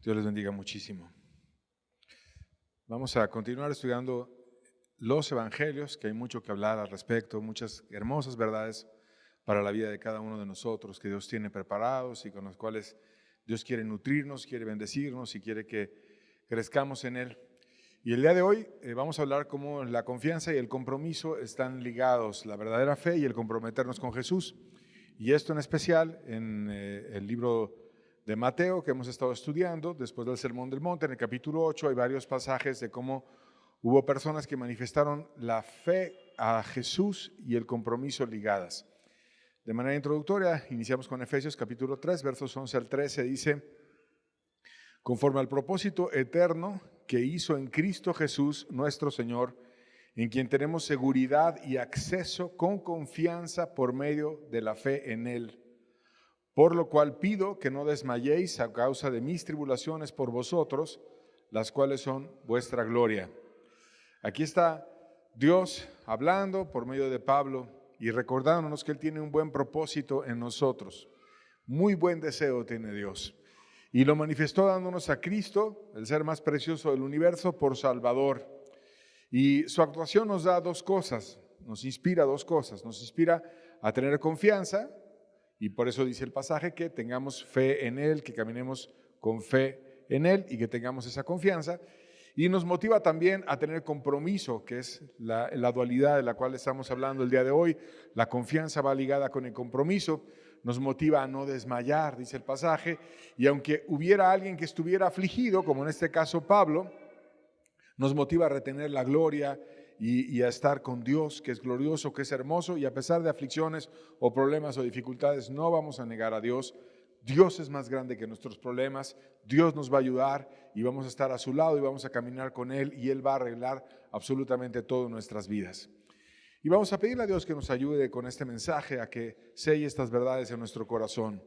Dios les bendiga muchísimo. Vamos a continuar estudiando los evangelios, que hay mucho que hablar al respecto, muchas hermosas verdades para la vida de cada uno de nosotros que Dios tiene preparados y con los cuales Dios quiere nutrirnos, quiere bendecirnos y quiere que crezcamos en Él. Y el día de hoy vamos a hablar cómo la confianza y el compromiso están ligados, la verdadera fe y el comprometernos con Jesús. Y esto en especial en el libro de Mateo que hemos estado estudiando después del Sermón del Monte. En el capítulo 8 hay varios pasajes de cómo hubo personas que manifestaron la fe a Jesús y el compromiso ligadas. De manera introductoria, iniciamos con Efesios capítulo 3, versos 11 al 13, dice: conforme al propósito eterno que hizo en Cristo Jesús nuestro Señor, en quien tenemos seguridad y acceso con confianza por medio de la fe en Él. Por lo cual pido que no desmayéis a causa de mis tribulaciones por vosotros, las cuales son vuestra gloria. Aquí está Dios hablando por medio de Pablo y recordándonos que Él tiene un buen propósito en nosotros. Muy buen deseo tiene Dios. Y lo manifestó dándonos a Cristo, el ser más precioso del universo, por Salvador. Y su actuación nos da dos cosas, nos inspira dos cosas. Nos inspira a tener confianza, y por eso dice el pasaje que tengamos fe en Él, que caminemos con fe en Él y que tengamos esa confianza. Y nos motiva también a tener compromiso, que es la dualidad de la cual estamos hablando el día de hoy. La confianza va ligada con el compromiso. Nos motiva a no desmayar, dice el pasaje. Y aunque hubiera alguien que estuviera afligido, como en este caso Pablo, nos motiva a retener la gloria y a estar con Dios, que es glorioso, que es hermoso, y a pesar de aflicciones o problemas o dificultades, no vamos a negar a Dios. Dios es más grande que nuestros problemas, Dios nos va a ayudar y vamos a estar a su lado y vamos a caminar con Él y Él va a arreglar absolutamente todo en nuestras vidas. Y vamos a pedirle a Dios que nos ayude con este mensaje a que selle estas verdades en nuestro corazón.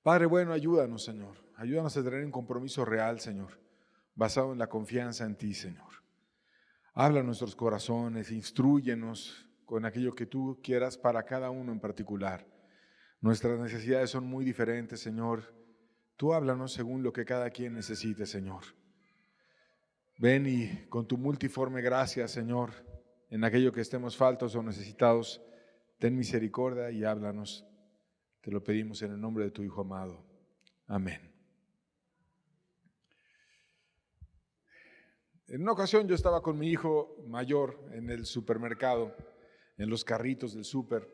Padre bueno, ayúdanos, Señor, ayúdanos a tener un compromiso real, Señor, basado en la confianza en ti, Señor. Habla a nuestros corazones, instrúyenos con aquello que tú quieras para cada uno en particular. Nuestras necesidades son muy diferentes, Señor. Tú háblanos según lo que cada quien necesite, Señor. Ven y con tu multiforme gracia, Señor, en aquello que estemos faltos o necesitados, ten misericordia y háblanos. Te lo pedimos en el nombre de tu Hijo amado. Amén. En una ocasión yo estaba con mi hijo mayor en el supermercado, en los carritos del súper,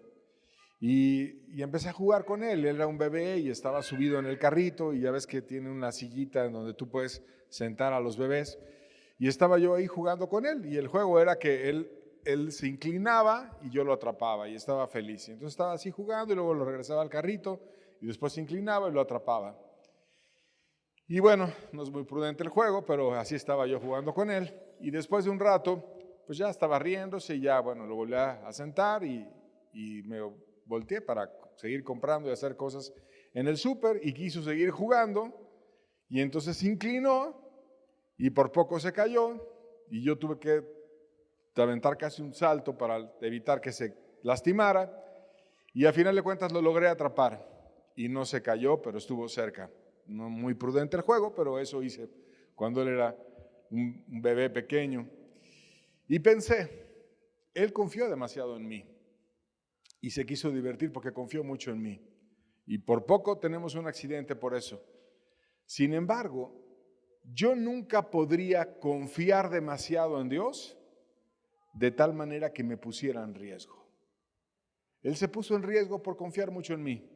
y empecé a jugar con él. Él era un bebé y estaba subido en el carrito, y ya ves que tiene una sillita en donde tú puedes sentar a los bebés, y estaba yo ahí jugando con él, y el juego era que él se inclinaba y yo lo atrapaba, y estaba feliz. Y entonces estaba así jugando, y luego lo regresaba al carrito, y después se inclinaba y lo atrapaba. Y bueno, no es muy prudente el juego, pero así estaba yo jugando con él. Y después de un rato, pues ya estaba riéndose y ya, bueno, lo volví a sentar y me volteé para seguir comprando y hacer cosas en el súper y quiso seguir jugando. Y entonces se inclinó y por poco se cayó y yo tuve que aventar casi un salto para evitar que se lastimara. Y a final de cuentas lo logré atrapar y no se cayó, pero estuvo cerca. No muy prudente el juego, pero eso hice cuando él era un bebé pequeño. Y pensé, él confió demasiado en mí y se quiso divertir porque confió mucho en mí. Y por poco tenemos un accidente por eso. Sin embargo, yo nunca podría confiar demasiado en Dios de tal manera que me pusiera en riesgo. Él se puso en riesgo por confiar mucho en mí.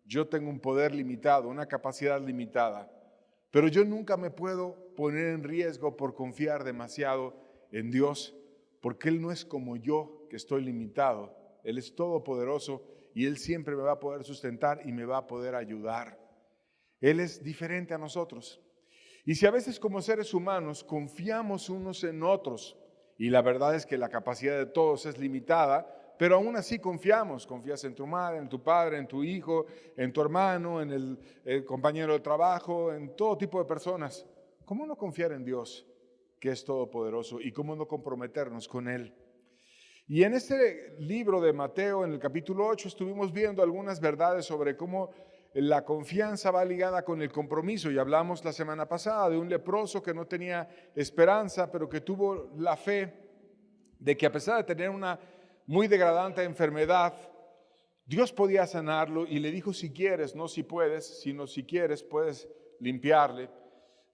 Yo tengo un poder limitado, una capacidad limitada, pero yo nunca me puedo poner en riesgo por confiar demasiado en Dios, porque Él no es como yo, que estoy limitado. Él es todopoderoso y Él siempre me va a poder sustentar y me va a poder ayudar. Él es diferente a nosotros. Y si a veces como seres humanos confiamos unos en otros, y la verdad es que la capacidad de todos es limitada, pero aún así confías en tu madre, en tu padre, en tu hijo, en tu hermano, en el compañero de trabajo, en todo tipo de personas. ¿Cómo no confiar en Dios, que es todopoderoso, y cómo no comprometernos con Él? Y en este libro de Mateo, en el capítulo 8, estuvimos viendo algunas verdades sobre cómo la confianza va ligada con el compromiso. Y hablamos la semana pasada de un leproso que no tenía esperanza, pero que tuvo la fe de que a pesar de tener una muy degradante enfermedad, Dios podía sanarlo y le dijo: si quieres, no si puedes, sino si quieres, puedes limpiarme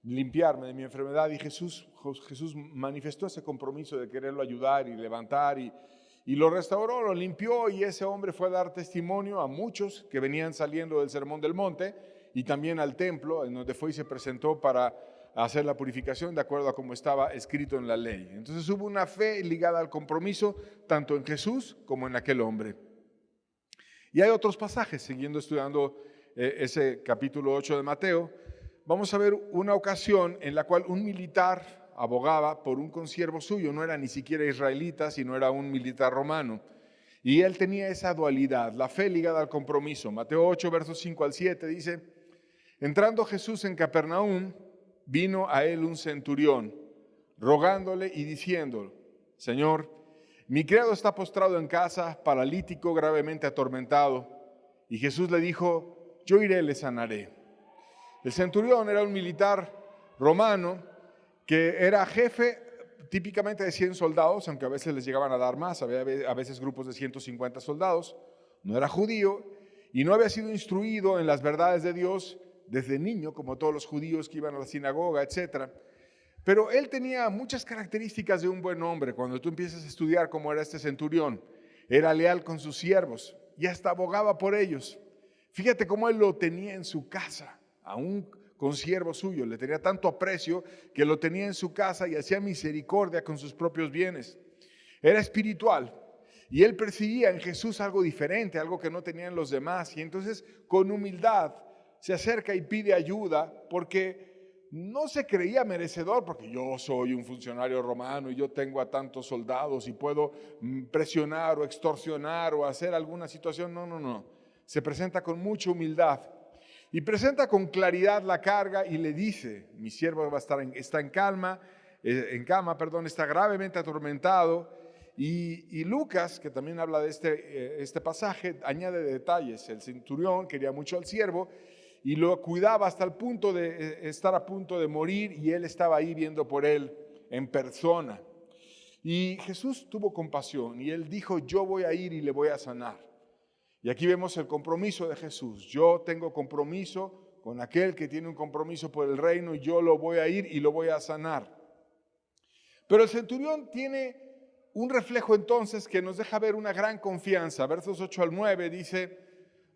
de mi enfermedad. Y Jesús manifestó ese compromiso de quererlo ayudar y levantar y lo restauró, lo limpió, y ese hombre fue a dar testimonio a muchos que venían saliendo del Sermón del Monte y también al templo, en donde fue y se presentó para hacer la purificación de acuerdo a como estaba escrito en la ley. Entonces hubo una fe ligada al compromiso, tanto en Jesús como en aquel hombre. Y hay otros pasajes, siguiendo estudiando ese capítulo 8 de Mateo, vamos a ver una ocasión en la cual un militar abogaba por un consiervo suyo. No era ni siquiera israelita, sino era un militar romano. Y él tenía esa dualidad, la fe ligada al compromiso. Mateo 8, versos 5 al 7 dice: entrando Jesús en Capernaum, vino a él un centurión, rogándole y diciendo: Señor, mi criado está postrado en casa, paralítico, gravemente atormentado. Y Jesús le dijo: yo iré, le sanaré. El centurión era un militar romano que era jefe típicamente de 100 soldados, aunque a veces les llegaban a dar más, había a veces grupos de 150 soldados. No era judío y no había sido instruido en las verdades de Dios desde niño, como todos los judíos que iban a la sinagoga, etc. Pero él tenía muchas características de un buen hombre. Cuando tú empiezas a estudiar cómo era este centurión, era leal con sus siervos y hasta abogaba por ellos. Fíjate cómo él lo tenía en su casa, aún consiervo suyo, le tenía tanto aprecio que lo tenía en su casa y hacía misericordia con sus propios bienes. Era espiritual y él percibía en Jesús algo diferente, algo que no tenían los demás, y entonces con humildad se acerca y pide ayuda porque no se creía merecedor, porque yo soy un funcionario romano y yo tengo a tantos soldados y puedo presionar o extorsionar o hacer alguna situación. No. Se presenta con mucha humildad. Y presenta con claridad la carga y le dice: mi siervo está en cama, está gravemente atormentado. Y Lucas, que también habla de este pasaje, añade detalles. El centurión quería mucho al siervo y lo cuidaba hasta el punto de estar a punto de morir, y él estaba ahí viendo por él en persona. Y Jesús tuvo compasión y él dijo: yo voy a ir y le voy a sanar. Y aquí vemos el compromiso de Jesús. Yo tengo compromiso con aquel que tiene un compromiso por el reino, y yo lo voy a ir y lo voy a sanar. Pero el centurión tiene un reflejo entonces que nos deja ver una gran confianza. Versos 8 al 9 dice: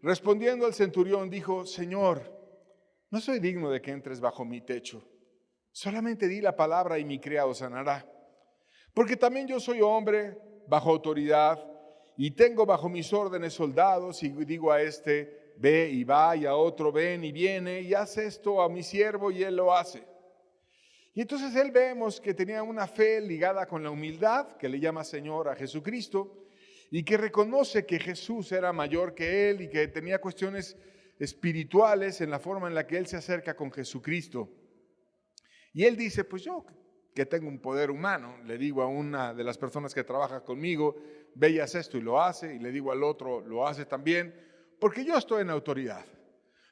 respondiendo el centurión dijo: Señor, no soy digno de que entres bajo mi techo. Solamente di la palabra y mi criado sanará. Porque también yo soy hombre bajo autoridad, y tengo bajo mis órdenes soldados, y digo a este: ve y va, y a otro: ven y viene, y haz esto a mi siervo, y él lo hace. Y entonces él vemos que tenía una fe ligada con la humildad, que le llama Señor a Jesucristo, y que reconoce que Jesús era mayor que él y que tenía cuestiones espirituales en la forma en la que él se acerca con Jesucristo. Y él dice: pues yo, que tengo un poder humano, le digo a una de las personas que trabaja conmigo: ve y haz esto, y lo hace, y le digo al otro: lo hace también, porque yo estoy en autoridad.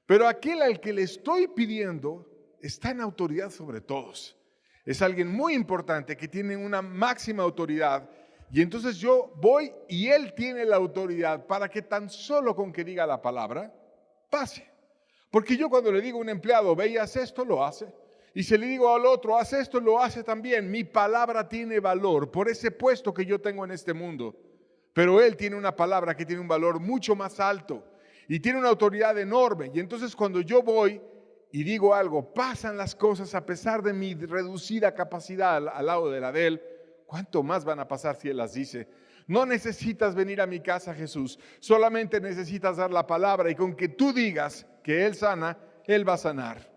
Pero aquel al que le estoy pidiendo está en autoridad sobre todos. Es alguien muy importante que tiene una máxima autoridad, y entonces yo voy y él tiene la autoridad para que tan solo con que diga la palabra pase. Porque yo, cuando le digo a un empleado: ve y haz esto, lo hace. Y si le digo al otro: haz esto, lo hace también. Mi palabra tiene valor por ese puesto que yo tengo en este mundo. Pero él tiene una palabra que tiene un valor mucho más alto y tiene una autoridad enorme. Y entonces, cuando yo voy y digo algo, pasan las cosas a pesar de mi reducida capacidad al lado de la de él. ¿Cuánto más van a pasar si él las dice? No necesitas venir a mi casa, Jesús. Solamente necesitas dar la palabra, y con que tú digas que él sana, él va a sanar.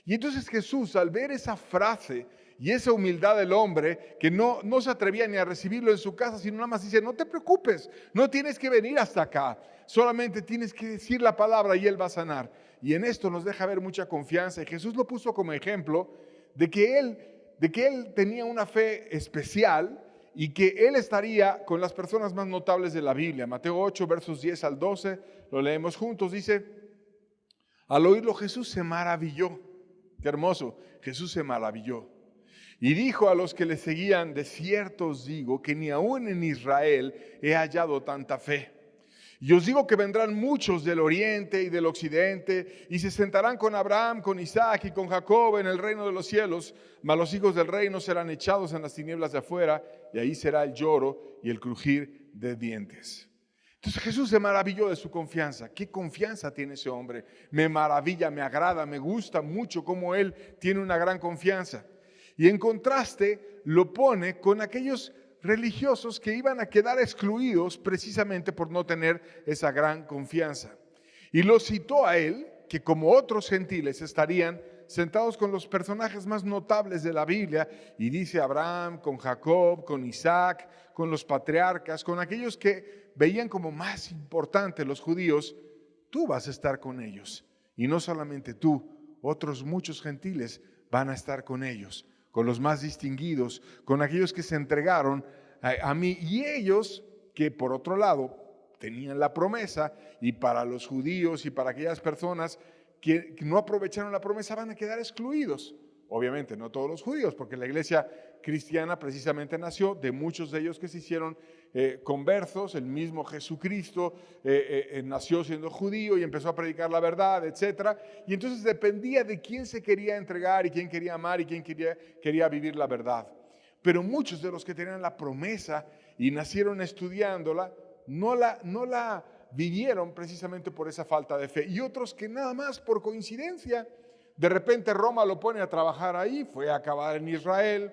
Y entonces Jesús, al ver esa frase y esa humildad del hombre, que no se atrevía ni a recibirlo en su casa, sino nada más dice: no te preocupes, no tienes que venir hasta acá, solamente tienes que decir la palabra y él va a sanar. Y en esto nos deja ver mucha confianza, y Jesús lo puso como ejemplo de que él tenía una fe especial y que él estaría con las personas más notables de la Biblia. Mateo 8, versos 10 al 12, lo leemos juntos, dice: Al oírlo Jesús se maravilló. Qué hermoso, Jesús se maravilló. Y dijo a los que le seguían: de cierto os digo que ni aún en Israel he hallado tanta fe. Y os digo que vendrán muchos del oriente y del occidente y se sentarán con Abraham, con Isaac y con Jacob en el reino de los cielos, mas los hijos del reino serán echados en las tinieblas de afuera, y ahí será el lloro y el crujir de dientes. Entonces Jesús se maravilló de su confianza. ¿Qué confianza tiene ese hombre? Me maravilla, me agrada, me gusta mucho cómo él tiene una gran confianza. Y en contraste lo pone con aquellos religiosos que iban a quedar excluidos precisamente por no tener esa gran confianza. Y lo citó a él, que como otros gentiles estarían sentados con los personajes más notables de la Biblia, y dice Abraham, con Jacob, con Isaac, con los patriarcas, con aquellos que veían como más importante los judíos. Tú vas a estar con ellos, y no solamente tú, otros muchos gentiles van a estar con ellos, con los más distinguidos, con aquellos que se entregaron a mí, y ellos que por otro lado tenían la promesa, y para los judíos y para aquellas personas que no aprovecharon la promesa van a quedar excluidos. Obviamente no todos los judíos, porque la iglesia cristiana precisamente nació de muchos de ellos que se hicieron conversos. El mismo Jesucristo nació siendo judío y empezó a predicar la verdad, etc. Y entonces dependía de quién se quería entregar y quién quería amar y quién quería vivir la verdad. Pero muchos de los que tenían la promesa y nacieron estudiándola, no la vivieron precisamente por esa falta de fe. Y otros que nada más por coincidencia, de repente Roma lo pone a trabajar ahí, fue a acabar en Israel,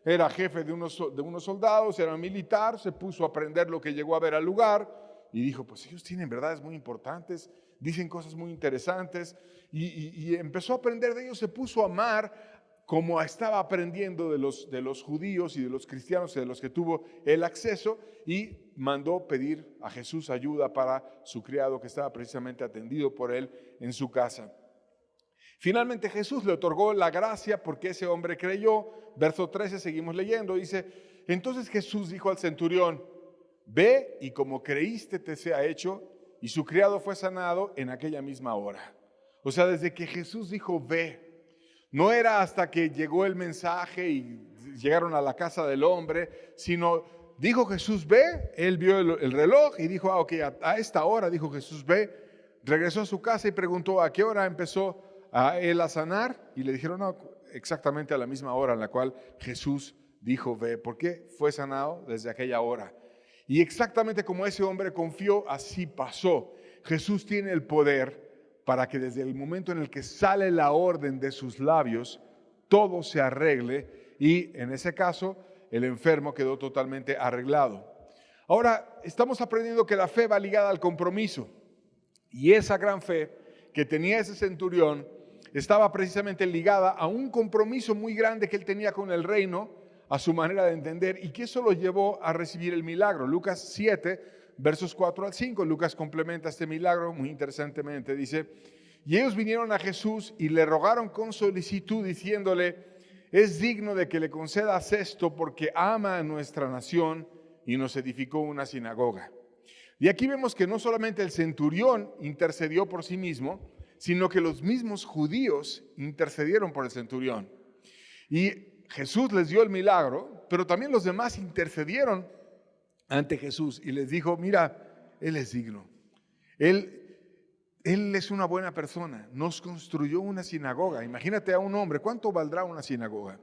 era jefe de unos soldados, era militar, se puso a aprender lo que llegó a ver al lugar y dijo: pues ellos tienen verdades muy importantes, dicen cosas muy interesantes, y empezó a aprender de ellos, se puso a amar como estaba aprendiendo de los judíos y de los cristianos, de los que tuvo el acceso, y mandó pedir a Jesús ayuda para su criado que estaba precisamente atendido por él en su casa. Finalmente Jesús le otorgó la gracia porque ese hombre creyó. Verso 13, seguimos leyendo, dice: entonces Jesús dijo al centurión: ve y como creíste te sea hecho, y su criado fue sanado en aquella misma hora. O sea, desde que Jesús dijo ve, no era hasta que llegó el mensaje y llegaron a la casa del hombre, sino dijo Jesús ve, él vio el reloj y dijo: ok, a esta hora, dijo Jesús ve. Regresó a su casa y preguntó a qué hora empezó a él a sanar, y le dijeron no, exactamente a la misma hora en la cual Jesús dijo ve, porque fue sanado desde aquella hora. Y exactamente como ese hombre confió, así pasó. Jesús tiene el poder para que desde el momento en el que sale la orden de sus labios, todo se arregle, y en ese caso el enfermo quedó totalmente arreglado. Ahora estamos aprendiendo que la fe va ligada al compromiso, y esa gran fe que tenía ese centurión estaba precisamente ligada a un compromiso muy grande que él tenía con el reino, a su manera de entender, y que eso lo llevó a recibir el milagro. Lucas 7, versos 4 al 5, Lucas complementa este milagro muy interesantemente. Dice: y ellos vinieron a Jesús y le rogaron con solicitud, diciéndole: es digno de que le concedas esto, porque ama a nuestra nación y nos edificó una sinagoga. Y aquí vemos que no solamente el centurión intercedió por sí mismo, sino que los mismos judíos intercedieron por el centurión. Y Jesús les dio el milagro, pero también los demás intercedieron ante Jesús y les dijo: mira, Él es digno. Él es una buena persona, nos construyó una sinagoga. Imagínate a un hombre, ¿cuánto valdrá una sinagoga?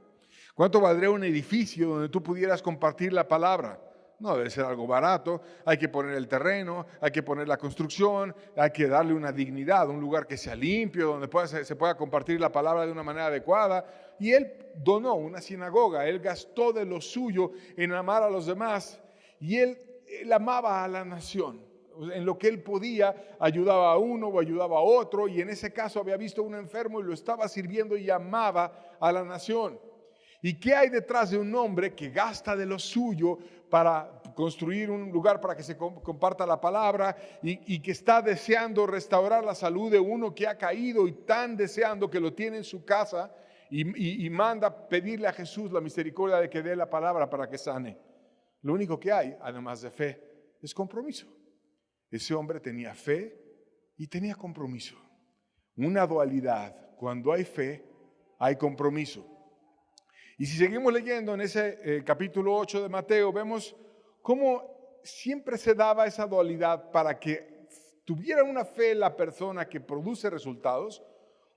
¿Cuánto valdrá un edificio donde tú pudieras compartir la palabra? No debe ser algo barato, hay que poner el terreno, hay que poner la construcción, hay que darle una dignidad, un lugar que sea limpio, donde se pueda compartir la palabra de una manera adecuada. Y él donó una sinagoga, él gastó de lo suyo en amar a los demás, y él amaba a la nación. En lo que él podía, ayudaba a uno o ayudaba a otro, y en ese caso había visto a un enfermo y lo estaba sirviendo y amaba a la nación. ¿Y qué hay detrás de un hombre que gasta de lo suyo para construir un lugar para que se comparta la palabra, y que está deseando restaurar la salud de uno que ha caído, y tan deseando que lo tiene en su casa, y manda pedirle a Jesús la misericordia de que dé la palabra para que sane? Lo único que hay, además de fe, es compromiso. Ese hombre tenía fe y tenía compromiso. una dualidad. Cuando hay fe, hay compromiso. Y si seguimos leyendo en ese capítulo 8 de Mateo, vemos cómo siempre se daba esa dualidad para que tuviera una fe la persona que produce resultados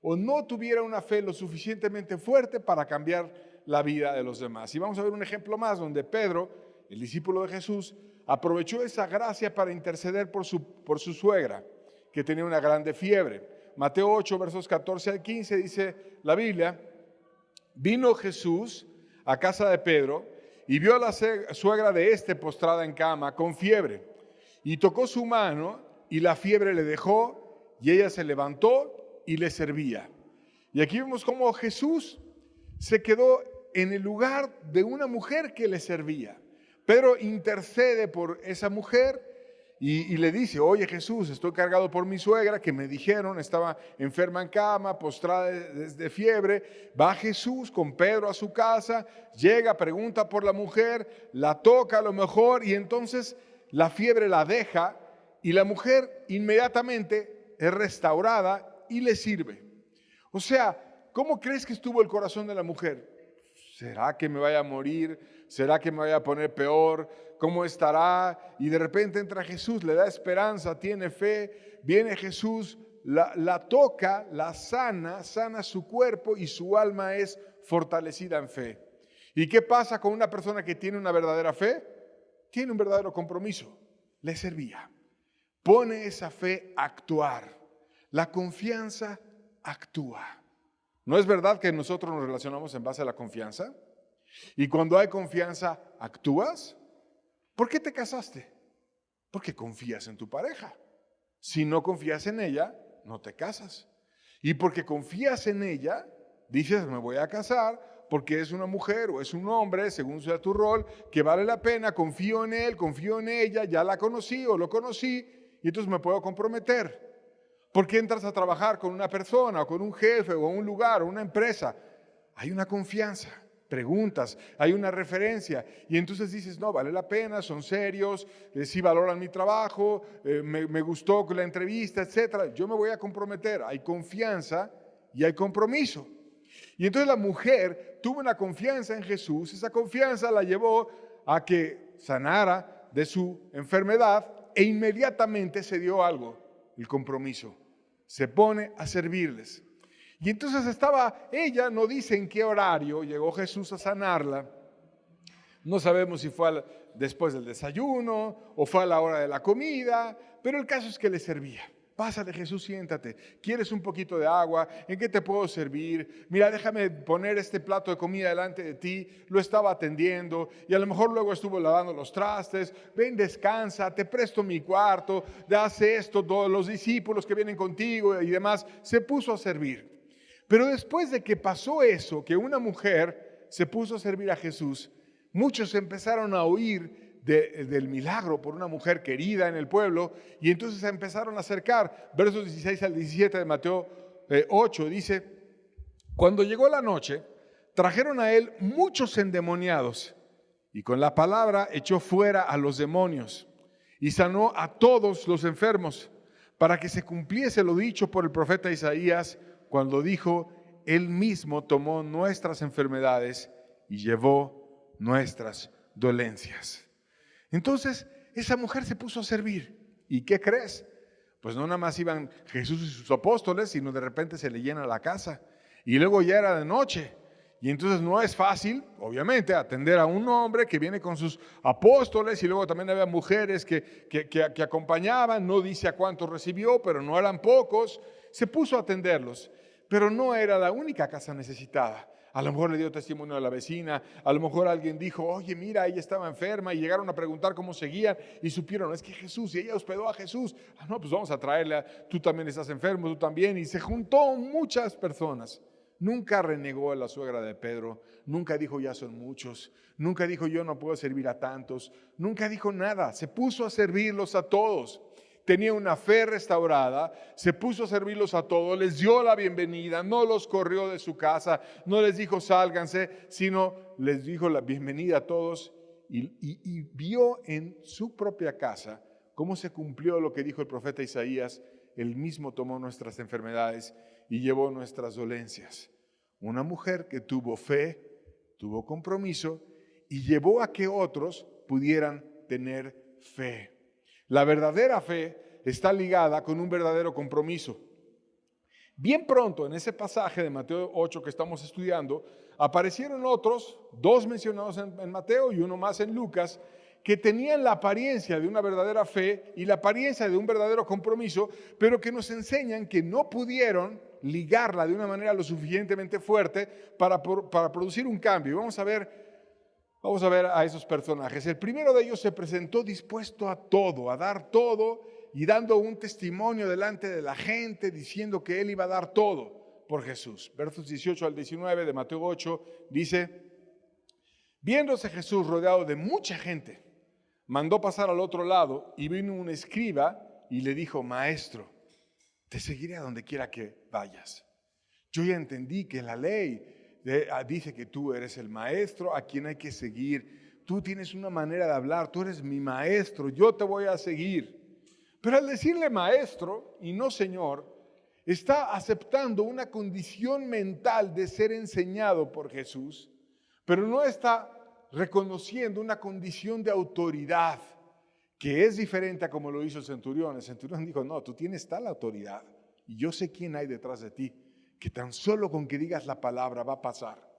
o no tuviera una fe lo suficientemente fuerte para cambiar la vida de los demás. Y vamos a ver un ejemplo más donde Pedro, el discípulo de Jesús, aprovechó esa gracia para interceder por su suegra, que tenía una grande fiebre. Mateo 8, versos 14 al 15, dice la Biblia: vino Jesús a casa de Pedro y vio a la suegra de éste postrada en cama con fiebre. Y tocó su mano y la fiebre le dejó y ella se levantó y le servía. Y aquí vemos cómo Jesús se quedó en el lugar de una mujer que le servía. Pedro intercede por esa mujer y le dice: oye Jesús, estoy cargado por mi suegra, que me dijeron estaba enferma en cama, postrada de fiebre. Va Jesús con Pedro a su casa, llega, pregunta por la mujer, la toca a lo mejor y entonces la fiebre la deja y la mujer inmediatamente es restaurada y le sirve. O sea, ¿cómo crees que estuvo el corazón de la mujer? ¿Será que me vaya a morir? ¿Será que me vaya a poner peor? ¿Cómo estará? Y de repente entra Jesús, le da esperanza, tiene fe, viene Jesús, la toca, la sana su cuerpo y su alma es fortalecida en fe. ¿Y qué pasa con una persona que tiene una verdadera fe? Tiene un verdadero compromiso, le servía. Pone esa fe a actuar. La confianza actúa. ¿No es verdad que nosotros nos relacionamos en base a la confianza? Y cuando hay confianza, ¿actúas? ¿Por qué te casaste? Porque confías en tu pareja. Si no confías en ella, no te casas. Y porque confías en ella, dices: me voy a casar porque es una mujer o es un hombre, según sea tu rol, que vale la pena, confío en él, confío en ella, ya la conocí o lo conocí y entonces me puedo comprometer. ¿Por qué entras a trabajar con una persona o con un jefe o un lugar o una empresa? Hay una confianza, preguntas, hay una referencia y entonces dices: no, vale la pena, son serios, sí valoran mi trabajo, me gustó la entrevista, etcétera. Yo me voy a comprometer. Hay confianza y hay compromiso. Y entonces la mujer tuvo una confianza en Jesús. Esa confianza la llevó a que sanara de su enfermedad e inmediatamente se dio algo: el compromiso. Se pone a servirles. Y entonces estaba ella, no dice en qué horario llegó Jesús a sanarla. No sabemos si fue después del desayuno o fue a la hora de la comida, pero el caso es que le servía. Pásale Jesús, siéntate. ¿Quieres un poquito de agua? ¿En qué te puedo servir? Mira, déjame poner este plato de comida delante de ti. Lo estaba atendiendo y a lo mejor luego estuvo lavando los trastes. Ven, descansa, te presto mi cuarto, hace esto, todos los discípulos que vienen contigo y demás. Se puso a servir. Pero después de que pasó eso, que una mujer se puso a servir a Jesús, muchos empezaron a oír del milagro por una mujer querida en el pueblo y entonces se empezaron a acercar. Versos 16 al 17 de Mateo 8 dice: cuando llegó la noche, trajeron a él muchos endemoniados y con la palabra echó fuera a los demonios y sanó a todos los enfermos, para que se cumpliese lo dicho por el profeta Isaías, cuando dijo: él mismo tomó nuestras enfermedades y llevó nuestras dolencias. Entonces esa mujer se puso a servir. ¿Y qué crees? Pues no nada más iban Jesús y sus apóstoles, sino de repente se le llena la casa. Y luego ya era de noche. Y entonces no es fácil, obviamente, atender a un hombre que viene con sus apóstoles y luego también había mujeres que acompañaban. No dice a cuántos recibió, pero no eran pocos. Se puso a atenderlos. Pero no era la única casa necesitada. A lo mejor le dio testimonio a la vecina, a lo mejor alguien dijo: oye, mira, ella estaba enferma, y llegaron a preguntar cómo seguían y supieron: es que Jesús, y ella hospedó a Jesús. No, pues vamos a traerla, tú también estás enfermo, tú también. Y se juntó muchas personas. Nunca renegó a la suegra de Pedro, nunca dijo: ya son muchos, nunca dijo: yo no puedo servir a tantos, nunca dijo nada. Se puso a servirlos a todos. Tenía una fe restaurada, se puso a servirlos a todos, les dio la bienvenida, no los corrió de su casa, no les dijo sálganse, sino les dijo la bienvenida a todos y vio en su propia casa cómo se cumplió lo que dijo el profeta Isaías: Él mismo tomó nuestras enfermedades y llevó nuestras dolencias. Una mujer que tuvo fe, tuvo compromiso y llevó a que otros pudieran tener fe. La verdadera fe está ligada con un verdadero compromiso. Bien pronto en ese pasaje de Mateo 8 que estamos estudiando, aparecieron otros, dos mencionados en Mateo y uno más en Lucas, que tenían la apariencia de una verdadera fe y la apariencia de un verdadero compromiso, pero que nos enseñan que no pudieron ligarla de una manera lo suficientemente fuerte para producir un cambio. Vamos a ver a esos personajes. El primero de ellos se presentó dispuesto a todo, a dar todo y dando un testimonio delante de la gente, diciendo que él iba a dar todo por Jesús. Versos 18 al 19 de Mateo 8 dice: viéndose Jesús rodeado de mucha gente, mandó pasar al otro lado y vino un escriba y le dijo: Maestro, te seguiré a donde quiera que vayas. Yo ya entendí que la ley dice que tú eres el maestro a quien hay que seguir. Tú tienes una manera de hablar, tú eres mi maestro, yo te voy a seguir. Pero al decirle maestro y no señor, está aceptando una condición mental de ser enseñado por Jesús, pero no está reconociendo una condición de autoridad que es diferente a como lo hizo el centurión. El centurión dijo: no, tú tienes tal autoridad y yo sé quién hay detrás de ti, que tan solo con que digas la palabra va a pasar.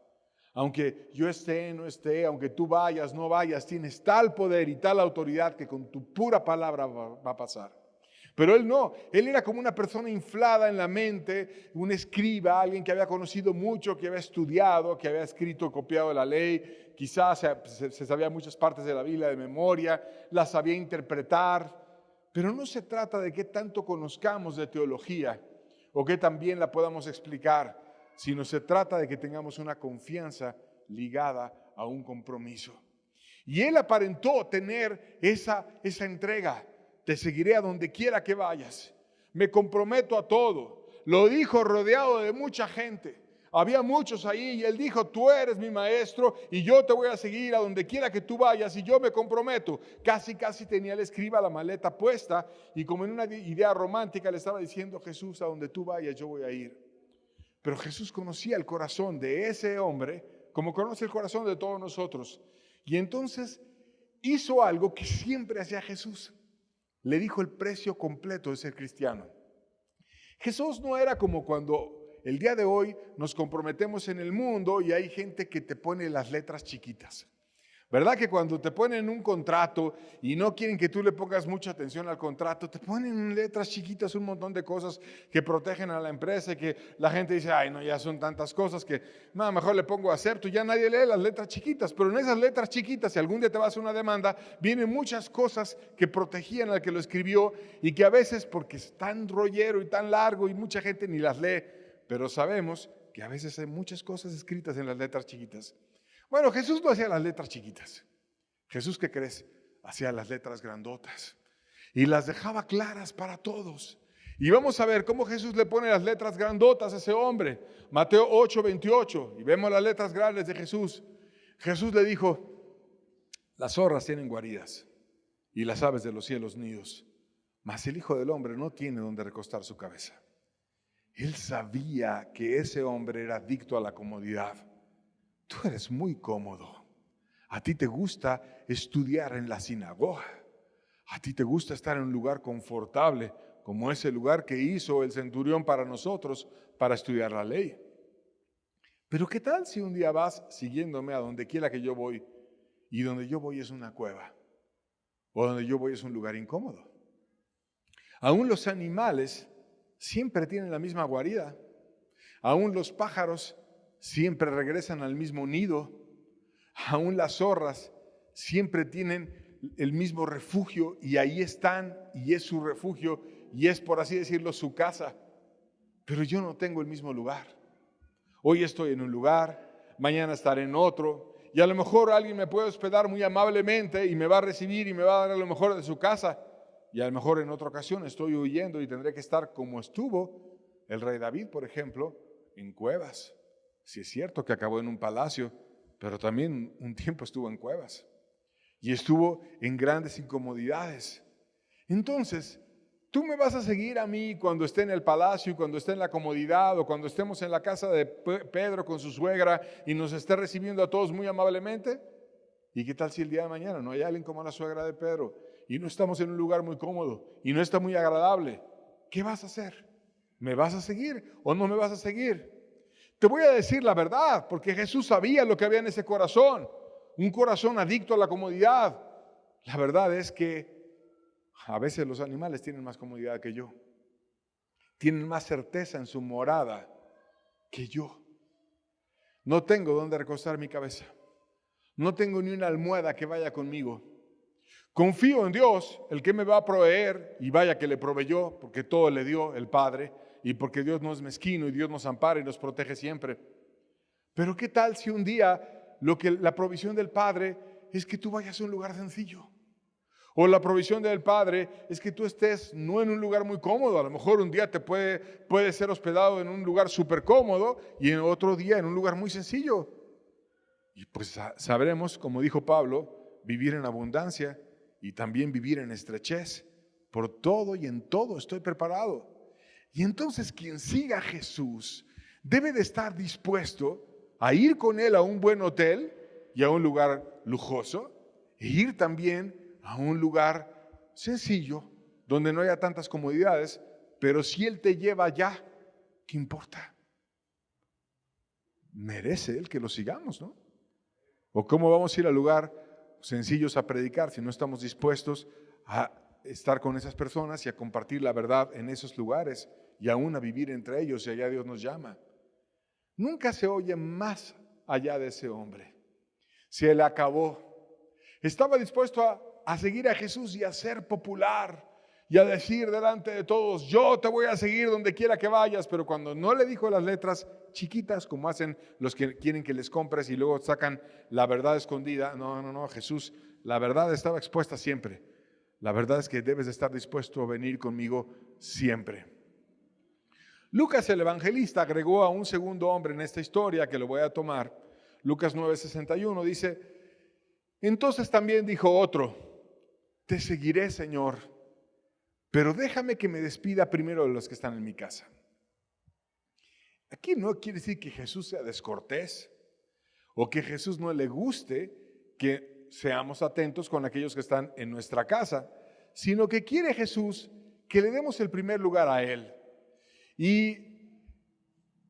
Aunque yo esté, no esté, aunque tú vayas, no vayas, tienes tal poder y tal autoridad que con tu pura palabra va a pasar. Pero él no, él era como una persona inflada en la mente, un escriba, alguien que había conocido mucho, que había estudiado, que había escrito, copiado la ley, quizás se sabía muchas partes de la Biblia de memoria, las sabía interpretar, pero no se trata de qué tanto conozcamos de teología o qué también la podamos explicar, sino se trata de que tengamos una confianza ligada a un compromiso. Y él aparentó tener esa entrega. Te seguiré a donde quiera que vayas. Me comprometo a todo. Lo dijo rodeado de mucha gente. Había muchos ahí y él dijo: tú eres mi maestro y yo te voy a seguir a donde quiera que tú vayas y yo me comprometo. Casi tenía el escriba la maleta puesta y como en una idea romántica le estaba diciendo: Jesús, a donde tú vayas yo voy a ir. Pero Jesús conocía el corazón de ese hombre como conoce el corazón de todos nosotros. Y entonces hizo algo que siempre hacía Jesús. Le dijo el precio completo de ser cristiano. Jesús no era como cuando el día de hoy nos comprometemos en el mundo y hay gente que te pone las letras chiquitas. ¿Verdad que cuando te ponen un contrato y no quieren que tú le pongas mucha atención al contrato, te ponen en letras chiquitas un montón de cosas que protegen a la empresa y que la gente dice: ay, no, ya son tantas cosas que nada, mejor le pongo acepto? Ya nadie lee las letras chiquitas, pero en esas letras chiquitas, si algún día te vas a una demanda, vienen muchas cosas que protegían al que lo escribió y que a veces, porque es tan rollero y tan largo y mucha gente ni las lee, pero sabemos que a veces hay muchas cosas escritas en las letras chiquitas. Bueno, Jesús no hacía las letras chiquitas. Jesús, ¿qué crees? Hacía las letras grandotas y las dejaba claras para todos. Y vamos a ver cómo Jesús le pone las letras grandotas a ese hombre. Mateo 8:28, y vemos las letras grandes de Jesús. Jesús le dijo: las zorras tienen guaridas y las aves de los cielos nidos, mas el Hijo del Hombre no tiene donde recostar su cabeza. Él sabía que ese hombre era adicto a la comodidad. Tú eres muy cómodo. A ti te gusta estudiar en la sinagoga. A ti te gusta estar en un lugar confortable, como ese lugar que hizo el centurión para nosotros, para estudiar la ley. Pero ¿qué tal si un día vas siguiéndome a donde quiera que yo voy y donde yo voy es una cueva? O donde yo voy es un lugar incómodo. Aún los animales siempre tienen la misma guarida. Aún los pájaros siempre regresan al mismo nido. Aún las zorras siempre tienen el mismo refugio y ahí están y es su refugio y es, por así decirlo, su casa. Pero yo no tengo el mismo lugar. Hoy estoy en un lugar, mañana estaré en otro y a lo mejor alguien me puede hospedar muy amablemente y me va a recibir y me va a dar a lo mejor de su casa y a lo mejor en otra ocasión estoy huyendo y tendré que estar como estuvo el rey David, por ejemplo, en cuevas. Sí es cierto que acabó en un palacio, pero también un tiempo estuvo en cuevas y estuvo en grandes incomodidades. Entonces, Tú me vas a seguir a mí cuando esté en el palacio y cuando esté en la comodidad o cuando estemos en la casa de Pedro con su suegra y nos esté recibiendo a todos muy amablemente. ¿Y qué tal si el día de mañana no hay alguien como la suegra de Pedro y no estamos en un lugar muy cómodo y no está muy agradable? ¿Qué vas a hacer? ¿Me vas a seguir o no me vas a seguir? Te voy a decir la verdad, porque Jesús sabía lo que había en ese corazón, un corazón adicto a la comodidad. La verdad es que a veces los animales tienen más comodidad que yo, tienen más certeza en su morada que yo. No tengo dónde recostar mi cabeza, no tengo ni una almohada que vaya conmigo. Confío en Dios, el que me va a proveer, y vaya que le proveyó, porque todo le dio el Padre, y porque Dios no es mezquino y Dios nos ampara y nos protege siempre. Pero ¿qué tal si un día la provisión del Padre es que tú vayas a un lugar sencillo? O la provisión del Padre es que tú estés no en un lugar muy cómodo. A lo mejor un día te puede ser hospedado en un lugar súper cómodo y en otro día en un lugar muy sencillo. Y pues sabremos, como dijo Pablo, vivir en abundancia y también vivir en estrechez. Por todo y en todo estoy preparado. Y entonces quien siga a Jesús debe de estar dispuesto a ir con Él a un buen hotel y a un lugar lujoso e ir también a un lugar sencillo donde no haya tantas comodidades, pero si Él te lleva allá, ¿qué importa? Merece Él que lo sigamos, ¿no? ¿O cómo vamos a ir a lugar sencillos a predicar si no estamos dispuestos a estar con esas personas y a compartir la verdad en esos lugares y aún a vivir entre ellos si allá Dios nos llama? Nunca se oye más allá de ese hombre. Se le acabó. Estaba dispuesto a seguir a Jesús y a ser popular y a decir delante de todos, yo te voy a seguir donde quiera que vayas, pero cuando no le dijo las letras chiquitas, como hacen los que quieren que les compres y luego sacan la verdad escondida, no, Jesús, la verdad estaba expuesta siempre. La verdad es que debes de estar dispuesto a venir conmigo siempre. Lucas el evangelista agregó a un segundo hombre en esta historia que lo voy a tomar. Lucas 9:61 dice, entonces también dijo otro, te seguiré, Señor, pero déjame que me despida primero de los que están en mi casa. Aquí no quiere decir que Jesús sea descortés o que Jesús no le guste que seamos atentos con aquellos que están en nuestra casa, sino que quiere Jesús que le demos el primer lugar a Él. Y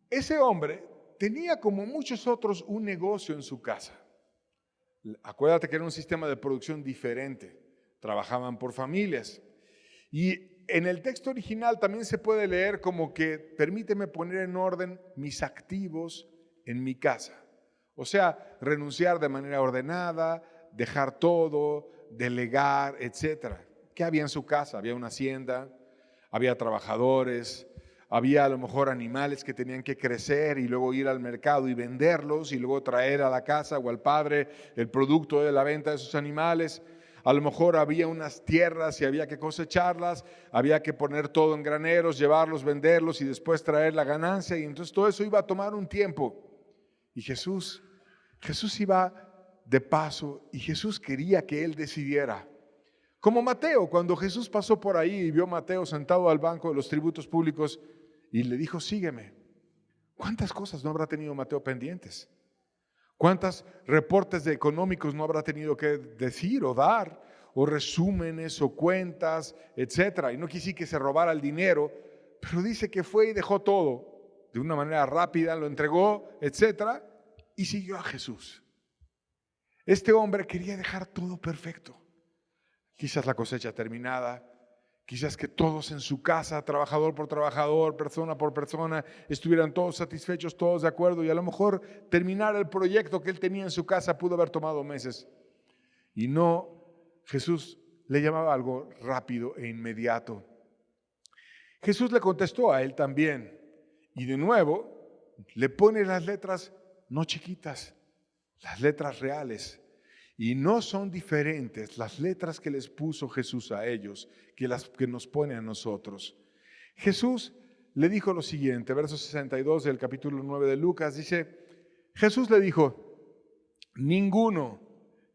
ese hombre tenía, como muchos otros, un negocio en su casa. Acuérdate que era un sistema de producción diferente, trabajaban por familias. Y en el texto original también se puede leer como que permíteme poner en orden mis activos en mi casa. O sea, renunciar de manera ordenada, dejar todo, delegar, etc. ¿Qué había en su casa? Había una hacienda, había trabajadores, había a lo mejor animales que tenían que crecer y luego ir al mercado y venderlos y luego traer a la casa o al padre el producto de la venta de esos animales. A lo mejor había unas tierras y había que cosecharlas, había que poner todo en graneros, llevarlos, venderlos y después traer la ganancia. Y entonces todo eso iba a tomar un tiempo. Y Jesús iba de paso y Jesús quería que Él decidiera. Como Mateo, cuando Jesús pasó por ahí y vio a Mateo sentado al banco de los tributos públicos y le dijo, sígueme. ¿Cuántas cosas no habrá tenido Mateo pendientes? ¿Cuántos reportes económicos no habrá tenido que decir o dar? O resúmenes o cuentas, etcétera. Y no quise que se robara el dinero, pero dice que fue y dejó todo de una manera rápida, lo entregó, etcétera, y siguió a Jesús. Este hombre quería dejar todo perfecto. Quizás la cosecha terminada, quizás que todos en su casa, trabajador por trabajador, persona por persona, estuvieran todos satisfechos, todos de acuerdo, y a lo mejor terminar el proyecto que él tenía en su casa pudo haber tomado meses. Y no, Jesús le llamaba algo rápido e inmediato. Jesús le contestó a él también, y de nuevo le pone las letras no chiquitas, las letras reales. Y no son diferentes las letras que les puso Jesús a ellos que las que nos pone a nosotros. Jesús le dijo lo siguiente, verso 62 del capítulo 9 de Lucas, dice, Jesús le dijo, ninguno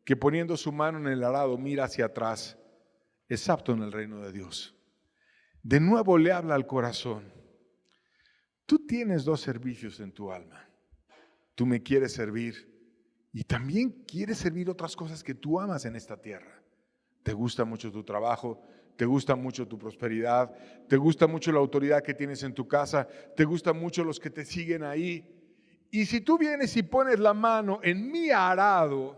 que poniendo su mano en el arado mira hacia atrás es apto en el reino de Dios. de nuevo le habla al corazón. Tú tienes dos servicios en tu alma. Tú me quieres servir y también quieres servir otras cosas que tú amas en esta tierra. Te gusta mucho tu trabajo, te gusta mucho tu prosperidad, te gusta mucho la autoridad que tienes en tu casa, te gustan mucho los que te siguen ahí. Y si tú vienes y pones la mano en mi arado,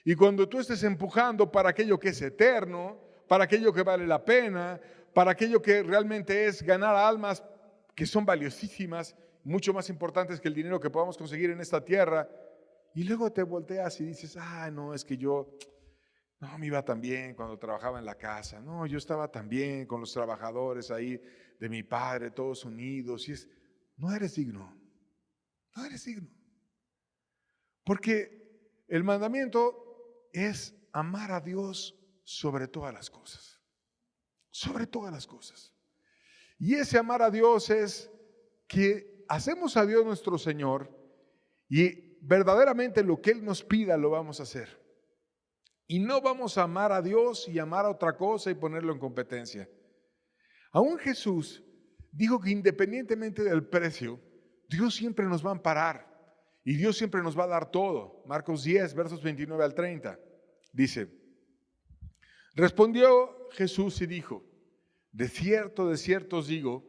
y cuando tú estés empujando para aquello que es eterno, para aquello que vale la pena, para aquello que realmente es ganar almas que son valiosísimas, mucho más importantes que el dinero que podamos conseguir en esta tierra, y luego te volteas y dices, no, es que yo no me iba tan bien cuando trabajaba en la casa, no, yo estaba tan bien con los trabajadores ahí de mi padre, todos unidos, no eres digno, no eres digno. Porque el mandamiento es amar a Dios sobre todas las cosas, sobre todas las cosas. Y ese amar a Dios es que hacemos a Dios nuestro Señor y verdaderamente lo que Él nos pida lo vamos a hacer. Y no vamos a amar a Dios y amar a otra cosa y ponerlo en competencia. Aún Jesús dijo que independientemente del precio, Dios siempre nos va a amparar y Dios siempre nos va a dar todo. Marcos 10, versos 29 al 30, dice: respondió Jesús y dijo: de cierto os digo,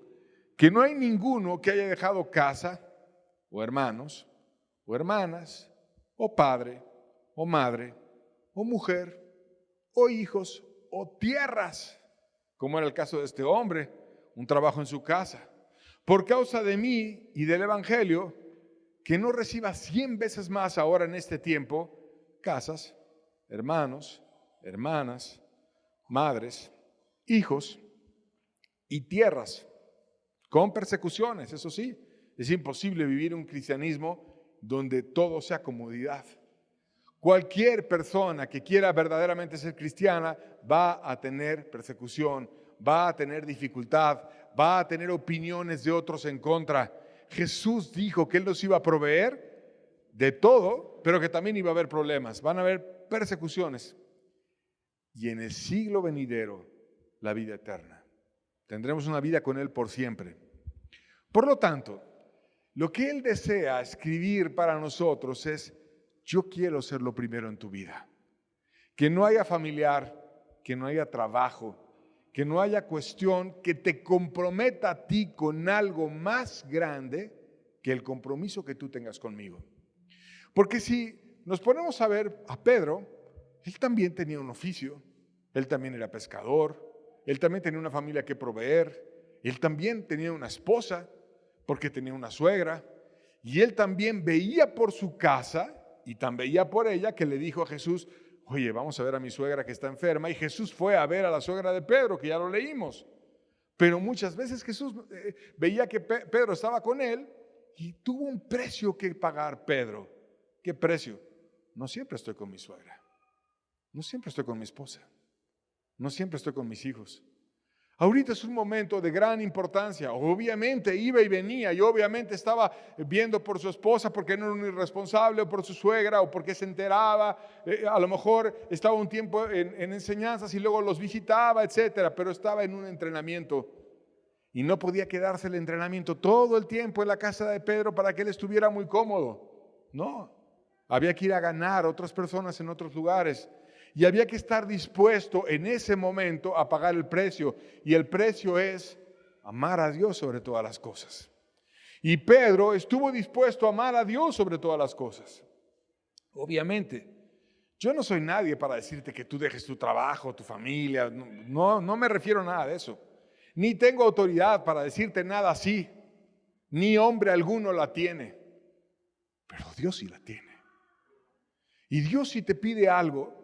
que no hay ninguno que haya dejado casa, o hermanos, o hermanas, o padre, o madre, o mujer, o hijos, o tierras, como era el caso de este hombre, un trabajo en su casa, por causa de mí y del evangelio, que no reciba 100 veces más ahora en este tiempo, casas, hermanos, hermanas, madres, hijos y tierras, con persecuciones. Eso sí, es imposible vivir un cristianismo donde todo sea comodidad. Cualquier persona que quiera verdaderamente ser cristiana va a tener persecución, va a tener dificultad, va a tener opiniones de otros en contra. Jesús dijo que Él nos iba a proveer de todo, pero que también iba a haber problemas, van a haber persecuciones. Y en el siglo venidero, la vida eterna. Tendremos una vida con Él por siempre. Por lo tanto, lo que Él desea escribir para nosotros es: yo quiero ser lo primero en tu vida. Que no haya familiar, que no haya trabajo, que no haya cuestión que te comprometa a ti con algo más grande que el compromiso que tú tengas conmigo. Porque si nos ponemos a ver a Pedro, él también tenía un oficio, él también era pescador, él también tenía una familia que proveer, él también tenía una esposa porque tenía una suegra, y él también veía por su casa y tan veía por ella que le dijo a Jesús: oye, vamos a ver a mi suegra que está enferma. Y Jesús fue a ver a la suegra de Pedro, que ya lo leímos. Pero muchas veces Jesús veía que Pedro estaba con él y tuvo un precio que pagar Pedro. ¿Qué precio? No siempre estoy con mi suegra, no siempre estoy con mi esposa, no siempre estoy con mis hijos. Ahorita es un momento de gran importancia. Obviamente iba y venía y obviamente estaba viendo por su esposa porque no era un irresponsable, o por su suegra, o porque se enteraba. A lo mejor estaba un tiempo en enseñanzas y luego los visitaba, etcétera, pero estaba en un entrenamiento y no podía quedarse el entrenamiento todo el tiempo en la casa de Pedro para que él estuviera muy cómodo. No, había que ir a ganar a otras personas en otros lugares. Y había que estar dispuesto en ese momento a pagar el precio. Y el precio es amar a Dios sobre todas las cosas. Y Pedro estuvo dispuesto a amar a Dios sobre todas las cosas. Obviamente, yo no soy nadie para decirte que tú dejes tu trabajo, tu familia. No me refiero a nada de eso. Ni tengo autoridad para decirte nada así. Ni hombre alguno la tiene. Pero Dios sí la tiene. Y Dios, si te pide algo,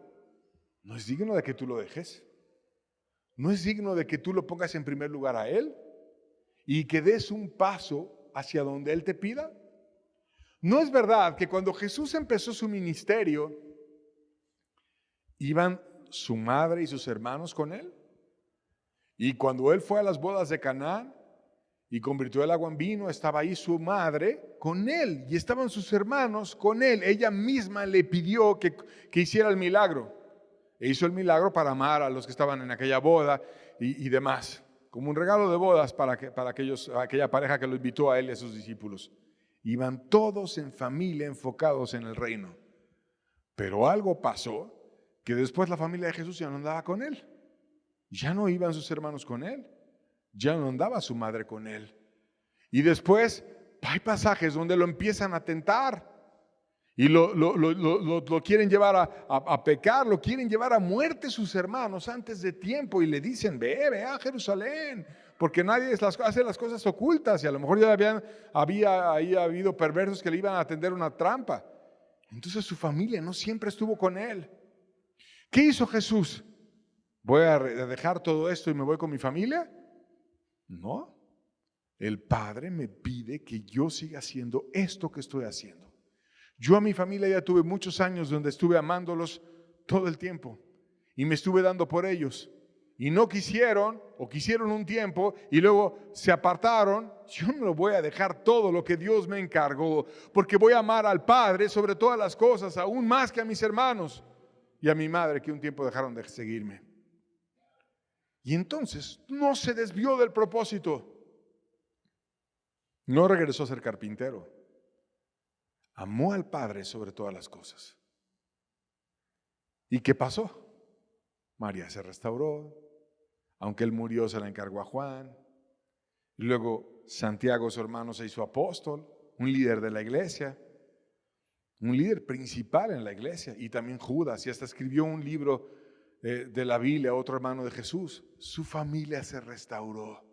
no es digno de que tú lo dejes. No es digno de que tú lo pongas en primer lugar a Él y que des un paso hacia donde Él te pida. ¿No es verdad que cuando Jesús empezó su ministerio, iban su madre y sus hermanos con Él? Y cuando Él fue a las bodas de Caná y convirtió el agua en vino, estaba ahí su madre con Él y estaban sus hermanos con Él. Ella misma le pidió que hiciera el milagro. E hizo el milagro para amar a los que estaban en aquella boda y demás. como un regalo de bodas para aquella pareja que lo invitó a él y a sus discípulos. Iban todos en familia enfocados en el reino. Pero algo pasó que después la familia de Jesús ya no andaba con él. Ya no iban sus hermanos con él. Ya no andaba su madre con él. Y después hay pasajes donde lo empiezan a tentar y lo quieren llevar a pecar, lo quieren llevar a muerte sus hermanos antes de tiempo y le dicen, ve a Jerusalén, porque nadie hace las cosas ocultas y a lo mejor ya había ahí habido perversos que le iban a tender una trampa. Entonces su familia no siempre estuvo con él. ¿Qué hizo Jesús? ¿Voy a dejar todo esto y me voy con mi familia? No. El Padre me pide que yo siga haciendo esto que estoy haciendo. Yo a mi familia ya tuve muchos años donde estuve amándolos todo el tiempo y me estuve dando por ellos. Y no quisieron o quisieron un tiempo y luego se apartaron. Yo no lo voy a dejar todo lo que Dios me encargó, porque voy a amar al Padre sobre todas las cosas, aún más que a mis hermanos y a mi madre que un tiempo dejaron de seguirme. Y entonces no se desvió del propósito. No regresó a ser carpintero. Amó al Padre sobre todas las cosas. ¿Y qué pasó? María se restauró. Aunque él murió, se la encargó a Juan. Y luego Santiago, su hermano, se hizo apóstol, un líder de la iglesia, un líder principal en la iglesia. Y también Judas, y hasta escribió un libro de la Biblia, otro hermano de Jesús. Su familia se restauró.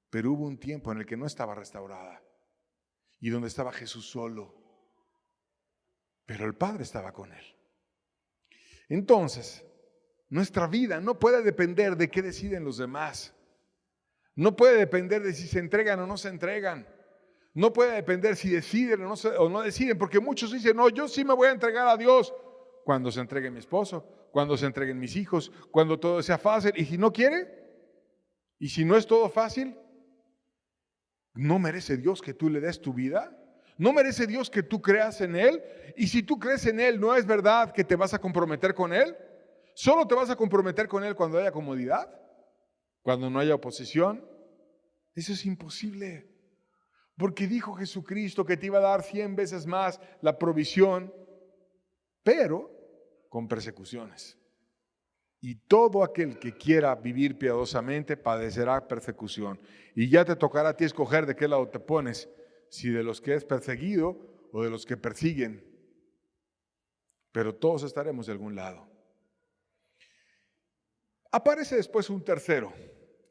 Pero hubo un tiempo en el que no estaba restaurada y donde estaba Jesús solo. Pero el Padre estaba con él. Entonces, nuestra vida no puede depender de qué deciden los demás. No puede depender de si se entregan o no se entregan. No puede depender si deciden o no deciden, porque muchos dicen, no, yo sí me voy a entregar a Dios cuando se entregue mi esposo, cuando se entreguen mis hijos, cuando todo sea fácil. Y si no quiere, y si no es todo fácil, ¿no merece Dios que tú le des tu vida? ¿No merece Dios que tú creas en Él? Y si tú crees en Él, ¿no es verdad que te vas a comprometer con Él? ¿Solo te vas a comprometer con Él cuando haya comodidad? ¿Cuando no haya oposición? Eso es imposible. Porque dijo Jesucristo que te iba a dar 100 veces más la provisión, pero con persecuciones. Y todo aquel que quiera vivir piadosamente padecerá persecución. Y ya te tocará a ti escoger de qué lado te pones, si de los que es perseguido o de los que persiguen. Pero todos estaremos de algún lado. Aparece después un tercero.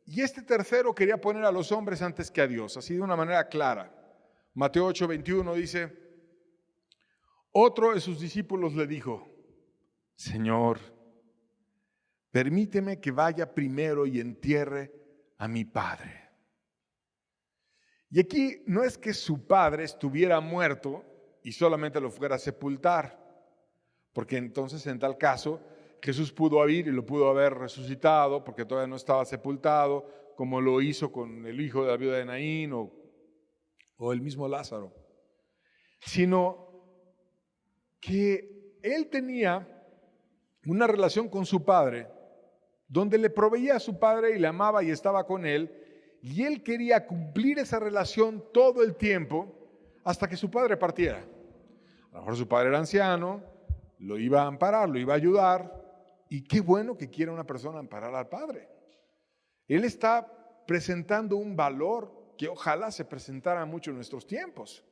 Y este tercero quería poner a los hombres antes que a Dios, así de una manera clara. Mateo 8:21 dice, otro de sus discípulos le dijo, Señor, permíteme que vaya primero y entierre a mi padre. Y aquí no es que su padre estuviera muerto y solamente lo fuera a sepultar, porque entonces en tal caso Jesús pudo ir y lo pudo haber resucitado porque todavía no estaba sepultado, como lo hizo con el hijo de la viuda de Naín o el mismo Lázaro, sino que él tenía una relación con su padre donde le proveía a su padre y le amaba y estaba con él, y él quería cumplir esa relación todo el tiempo hasta que su padre partiera. A lo mejor su padre era anciano, lo iba a amparar, lo iba a ayudar, y qué bueno que quiera una persona amparar al padre. Él está presentando un valor que ojalá se presentara mucho en nuestros tiempos.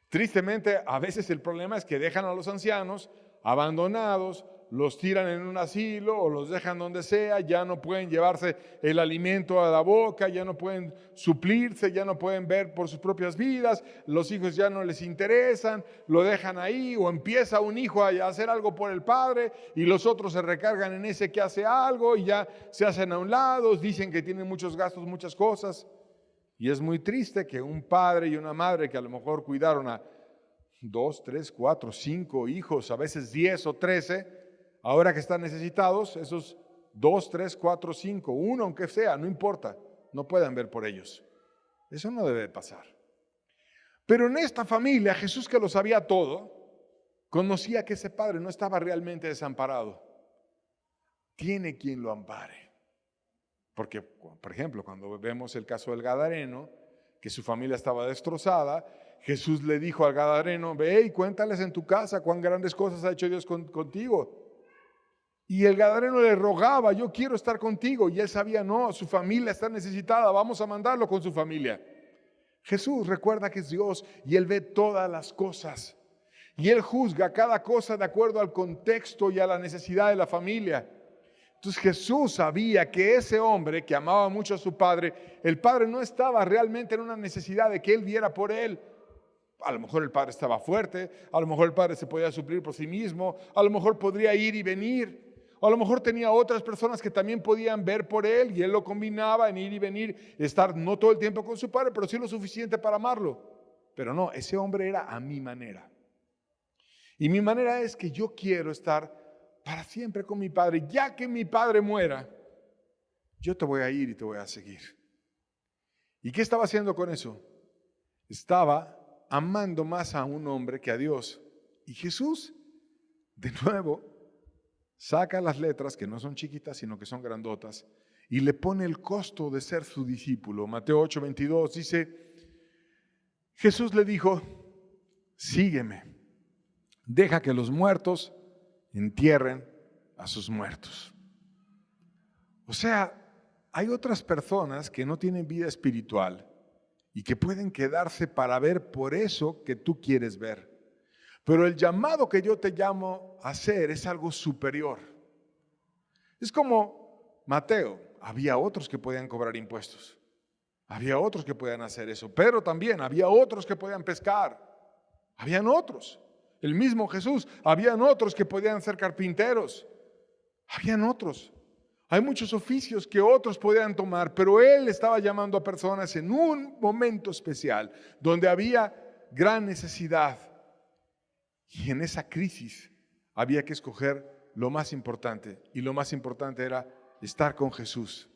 Tristemente, a veces el problema es que dejan a los ancianos abandonados, los tiran en un asilo o los dejan donde sea, ya no pueden llevarse el alimento a la boca, ya no pueden suplirse, ya no pueden ver por sus propias vidas, los hijos ya no les interesan, lo dejan ahí, o empieza un hijo a hacer algo por el padre y los otros se recargan en ese que hace algo y ya se hacen a un lado, dicen que tienen muchos gastos, muchas cosas. Y es muy triste que un padre y una madre que a lo mejor cuidaron a 2, 3, 4, 5 hijos, a veces 10 o 13, ahora que están necesitados, esos 2, 3, 4, 5, uno aunque sea, no importa, no puedan ver por ellos. Eso no debe pasar. Pero en esta familia, Jesús, que lo sabía todo, conocía que ese padre no estaba realmente desamparado. Tiene quien lo ampare. Porque, por ejemplo, cuando vemos el caso del Gadareno, que su familia estaba destrozada, Jesús le dijo al Gadareno, ve y cuéntales en tu casa cuán grandes cosas ha hecho Dios contigo. Y el Gadareno le rogaba, yo quiero estar contigo. Y él sabía, no, su familia está necesitada, vamos a mandarlo con su familia. Jesús recuerda que es Dios y Él ve todas las cosas. Y Él juzga cada cosa de acuerdo al contexto y a la necesidad de la familia. Entonces Jesús sabía que ese hombre que amaba mucho a su padre, el padre no estaba realmente en una necesidad de que Él viera por él. A lo mejor el padre estaba fuerte, a lo mejor el padre se podía suplir por sí mismo, a lo mejor podría ir y venir. O a lo mejor tenía otras personas que también podían ver por él y él lo combinaba en ir y venir, estar no todo el tiempo con su padre, pero sí lo suficiente para amarlo. Pero no, ese hombre era a mi manera. Y mi manera es que yo quiero estar para siempre con mi padre. Ya que mi padre muera, yo te voy a ir y te voy a seguir. ¿Y qué estaba haciendo con eso? Estaba amando más a un hombre que a Dios. Y Jesús, de nuevo, saca las letras, que no son chiquitas, sino que son grandotas, y le pone el costo de ser su discípulo. Mateo 8:22 dice, Jesús le dijo, sígueme, deja que los muertos entierren a sus muertos. O sea, hay otras personas que no tienen vida espiritual y que pueden quedarse para ver por eso que tú quieres ver. Pero el llamado que yo te llamo a hacer es algo superior. Es como Mateo, había otros que podían cobrar impuestos. Había otros que podían hacer eso. Pedro también, había otros que podían pescar. Habían otros. El mismo Jesús, habían otros que podían ser carpinteros. Habían otros. Hay muchos oficios que otros podían tomar, pero Él estaba llamando a personas en un momento especial, donde había gran necesidad. Y en esa crisis había que escoger lo más importante. Y lo más importante era estar con Jesús.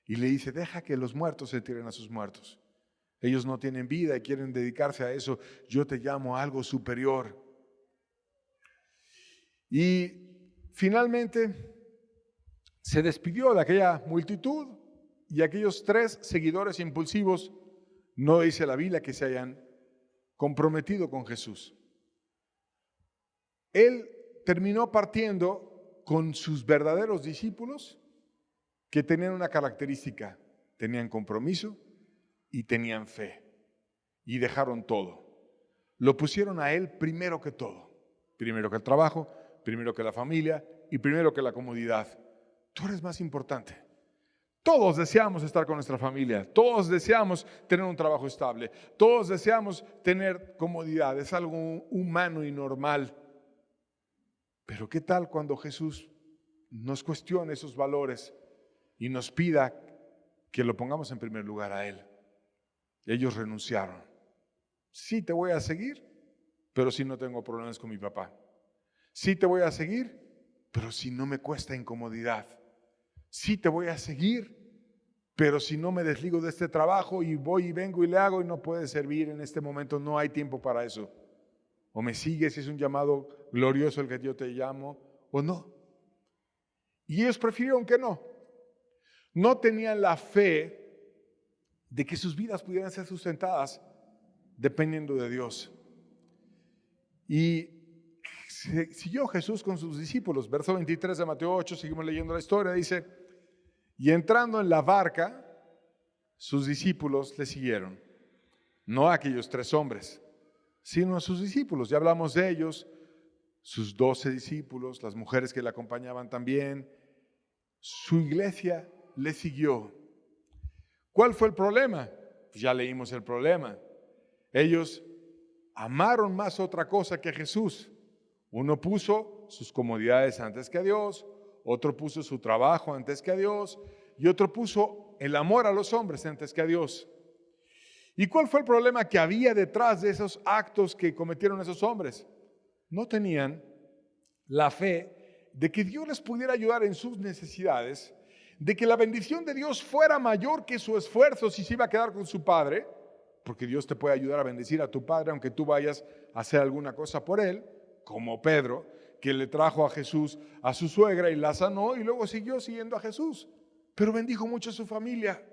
Y le dice, deja que los muertos se tiren a sus muertos. Ellos no tienen vida y quieren dedicarse a eso. Yo te llamo a algo superior. Y finalmente se despidió de aquella multitud y aquellos 3 seguidores impulsivos, no dice la Biblia que se hayan comprometido con Jesús. Él terminó partiendo con sus verdaderos discípulos que tenían una característica, tenían compromiso y tenían fe y dejaron todo. Lo pusieron a Él primero que todo, primero que el trabajo, primero que la familia y primero que la comodidad. Tú eres más importante. Todos deseamos estar con nuestra familia, todos deseamos tener un trabajo estable, todos deseamos tener comodidad, es algo humano y normal. Pero ¿qué tal cuando Jesús nos cuestione esos valores y nos pida que lo pongamos en primer lugar a Él? Ellos renunciaron. Sí te voy a seguir, pero si no tengo problemas con mi papá. Sí te voy a seguir, pero si no me cuesta incomodidad. Sí te voy a seguir, pero si no me desligo de este trabajo y voy y vengo y le hago y no puede servir en este momento, no hay tiempo para eso. O me sigues si es un llamado glorioso el que yo te llamo, o no. Y ellos prefirieron que no. No tenían la fe de que sus vidas pudieran ser sustentadas dependiendo de Dios. Y siguió Jesús con sus discípulos. Verso 23 de Mateo 8, seguimos leyendo la historia, dice, y entrando en la barca, sus discípulos le siguieron. No aquellos 3 hombres, sino a sus discípulos. Ya hablamos de ellos, sus 12 discípulos, las mujeres que le acompañaban también. Su iglesia le siguió. ¿Cuál fue el problema? Pues ya leímos el problema. Ellos amaron más otra cosa que a Jesús. Uno puso sus comodidades antes que a Dios, otro puso su trabajo antes que a Dios y otro puso el amor a los hombres antes que a Dios. ¿Y cuál fue el problema que había detrás de esos actos que cometieron esos hombres? No tenían la fe de que Dios les pudiera ayudar en sus necesidades, de que la bendición de Dios fuera mayor que su esfuerzo si se iba a quedar con su padre, porque Dios te puede ayudar a bendecir a tu padre aunque tú vayas a hacer alguna cosa por él, como Pedro, que le trajo a Jesús a su suegra y la sanó y luego siguió siguiendo a Jesús. pero bendijo mucho a su familia.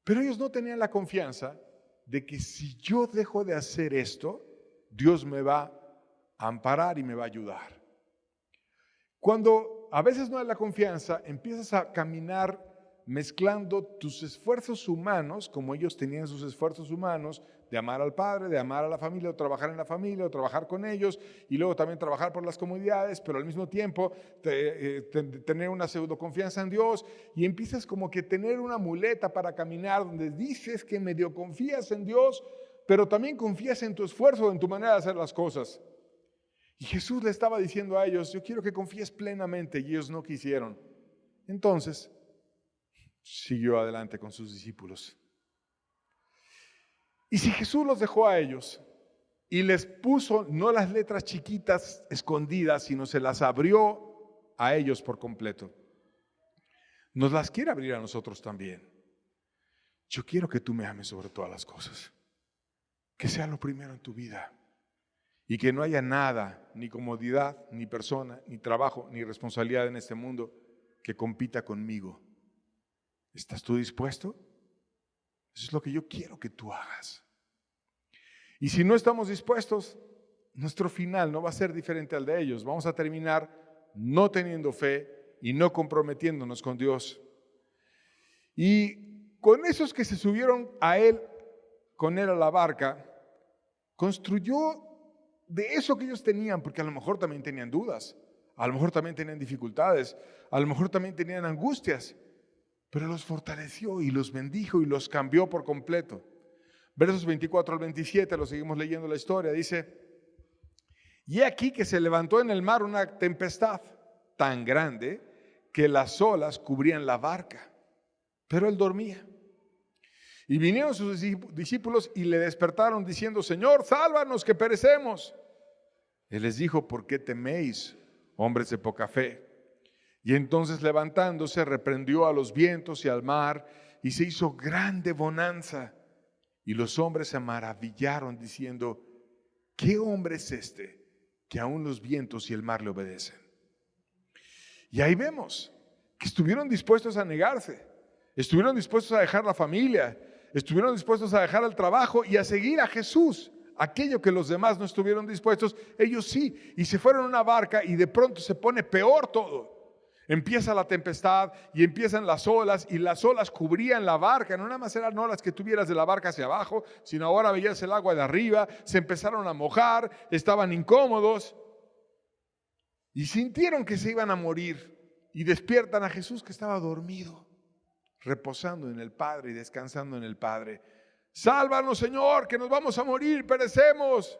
Pero ellos no tenían la confianza de que si yo dejo de hacer esto, Dios me va a amparar y me va a ayudar. Cuando a veces no hay la confianza, empiezas a caminar mezclando tus esfuerzos humanos, como ellos tenían sus esfuerzos humanos, de amar al Padre, de amar a la familia, o trabajar en la familia, o trabajar con ellos, y luego también trabajar por las comunidades, pero al mismo tiempo tener una pseudo confianza en Dios, y empiezas como que tener una muleta para caminar, donde dices que medio confías en Dios, pero también confías en tu esfuerzo, en tu manera de hacer las cosas. Y Jesús le estaba diciendo a ellos, yo quiero que confíes plenamente, y ellos no quisieron. Entonces, siguió adelante con sus discípulos. Y si Jesús los dejó a ellos y les puso no las letras chiquitas escondidas, sino se las abrió a ellos por completo, nos las quiere abrir a nosotros también. Yo quiero que tú me ames sobre todas las cosas, que sea lo primero en tu vida y que no haya nada, ni comodidad, ni persona, ni trabajo, ni responsabilidad en este mundo que compita conmigo. ¿Estás tú dispuesto? Eso es lo que yo quiero que tú hagas. Y si no estamos dispuestos, nuestro final no va a ser diferente al de ellos. Vamos a terminar no teniendo fe y no comprometiéndonos con Dios. Y con esos que se subieron con él a la barca, construyó de eso que ellos tenían, porque a lo mejor también tenían dudas, a lo mejor también tenían dificultades, a lo mejor también tenían angustias, pero los fortaleció y los bendijo y los cambió por completo. Versos 24 al 27, lo seguimos leyendo la historia, dice: y he aquí que se levantó en el mar una tempestad tan grande que las olas cubrían la barca, pero él dormía. Y vinieron sus discípulos y le despertaron diciendo: Señor, sálvanos que perecemos. Él les dijo: ¿por qué teméis, hombres de poca fe? Y entonces levantándose reprendió a los vientos y al mar, y se hizo grande bonanza. Y los hombres se maravillaron diciendo: ¿qué hombre es este que aún los vientos y el mar le obedecen? Y ahí vemos que estuvieron dispuestos a negarse, estuvieron dispuestos a dejar la familia, estuvieron dispuestos a dejar el trabajo y a seguir a Jesús. Aquello que los demás no estuvieron dispuestos, ellos sí, y se fueron a una barca y de pronto se pone peor todo. Empieza la tempestad y empiezan las olas, y las olas cubrían la barca. No nada más eran olas que tuvieras de la barca hacia abajo, sino ahora veías el agua de arriba. Se empezaron a mojar, estaban incómodos y sintieron que se iban a morir. Y despiertan a Jesús, que estaba dormido, reposando en el Padre y descansando en el Padre. Sálvanos, Señor, que nos vamos a morir, perecemos.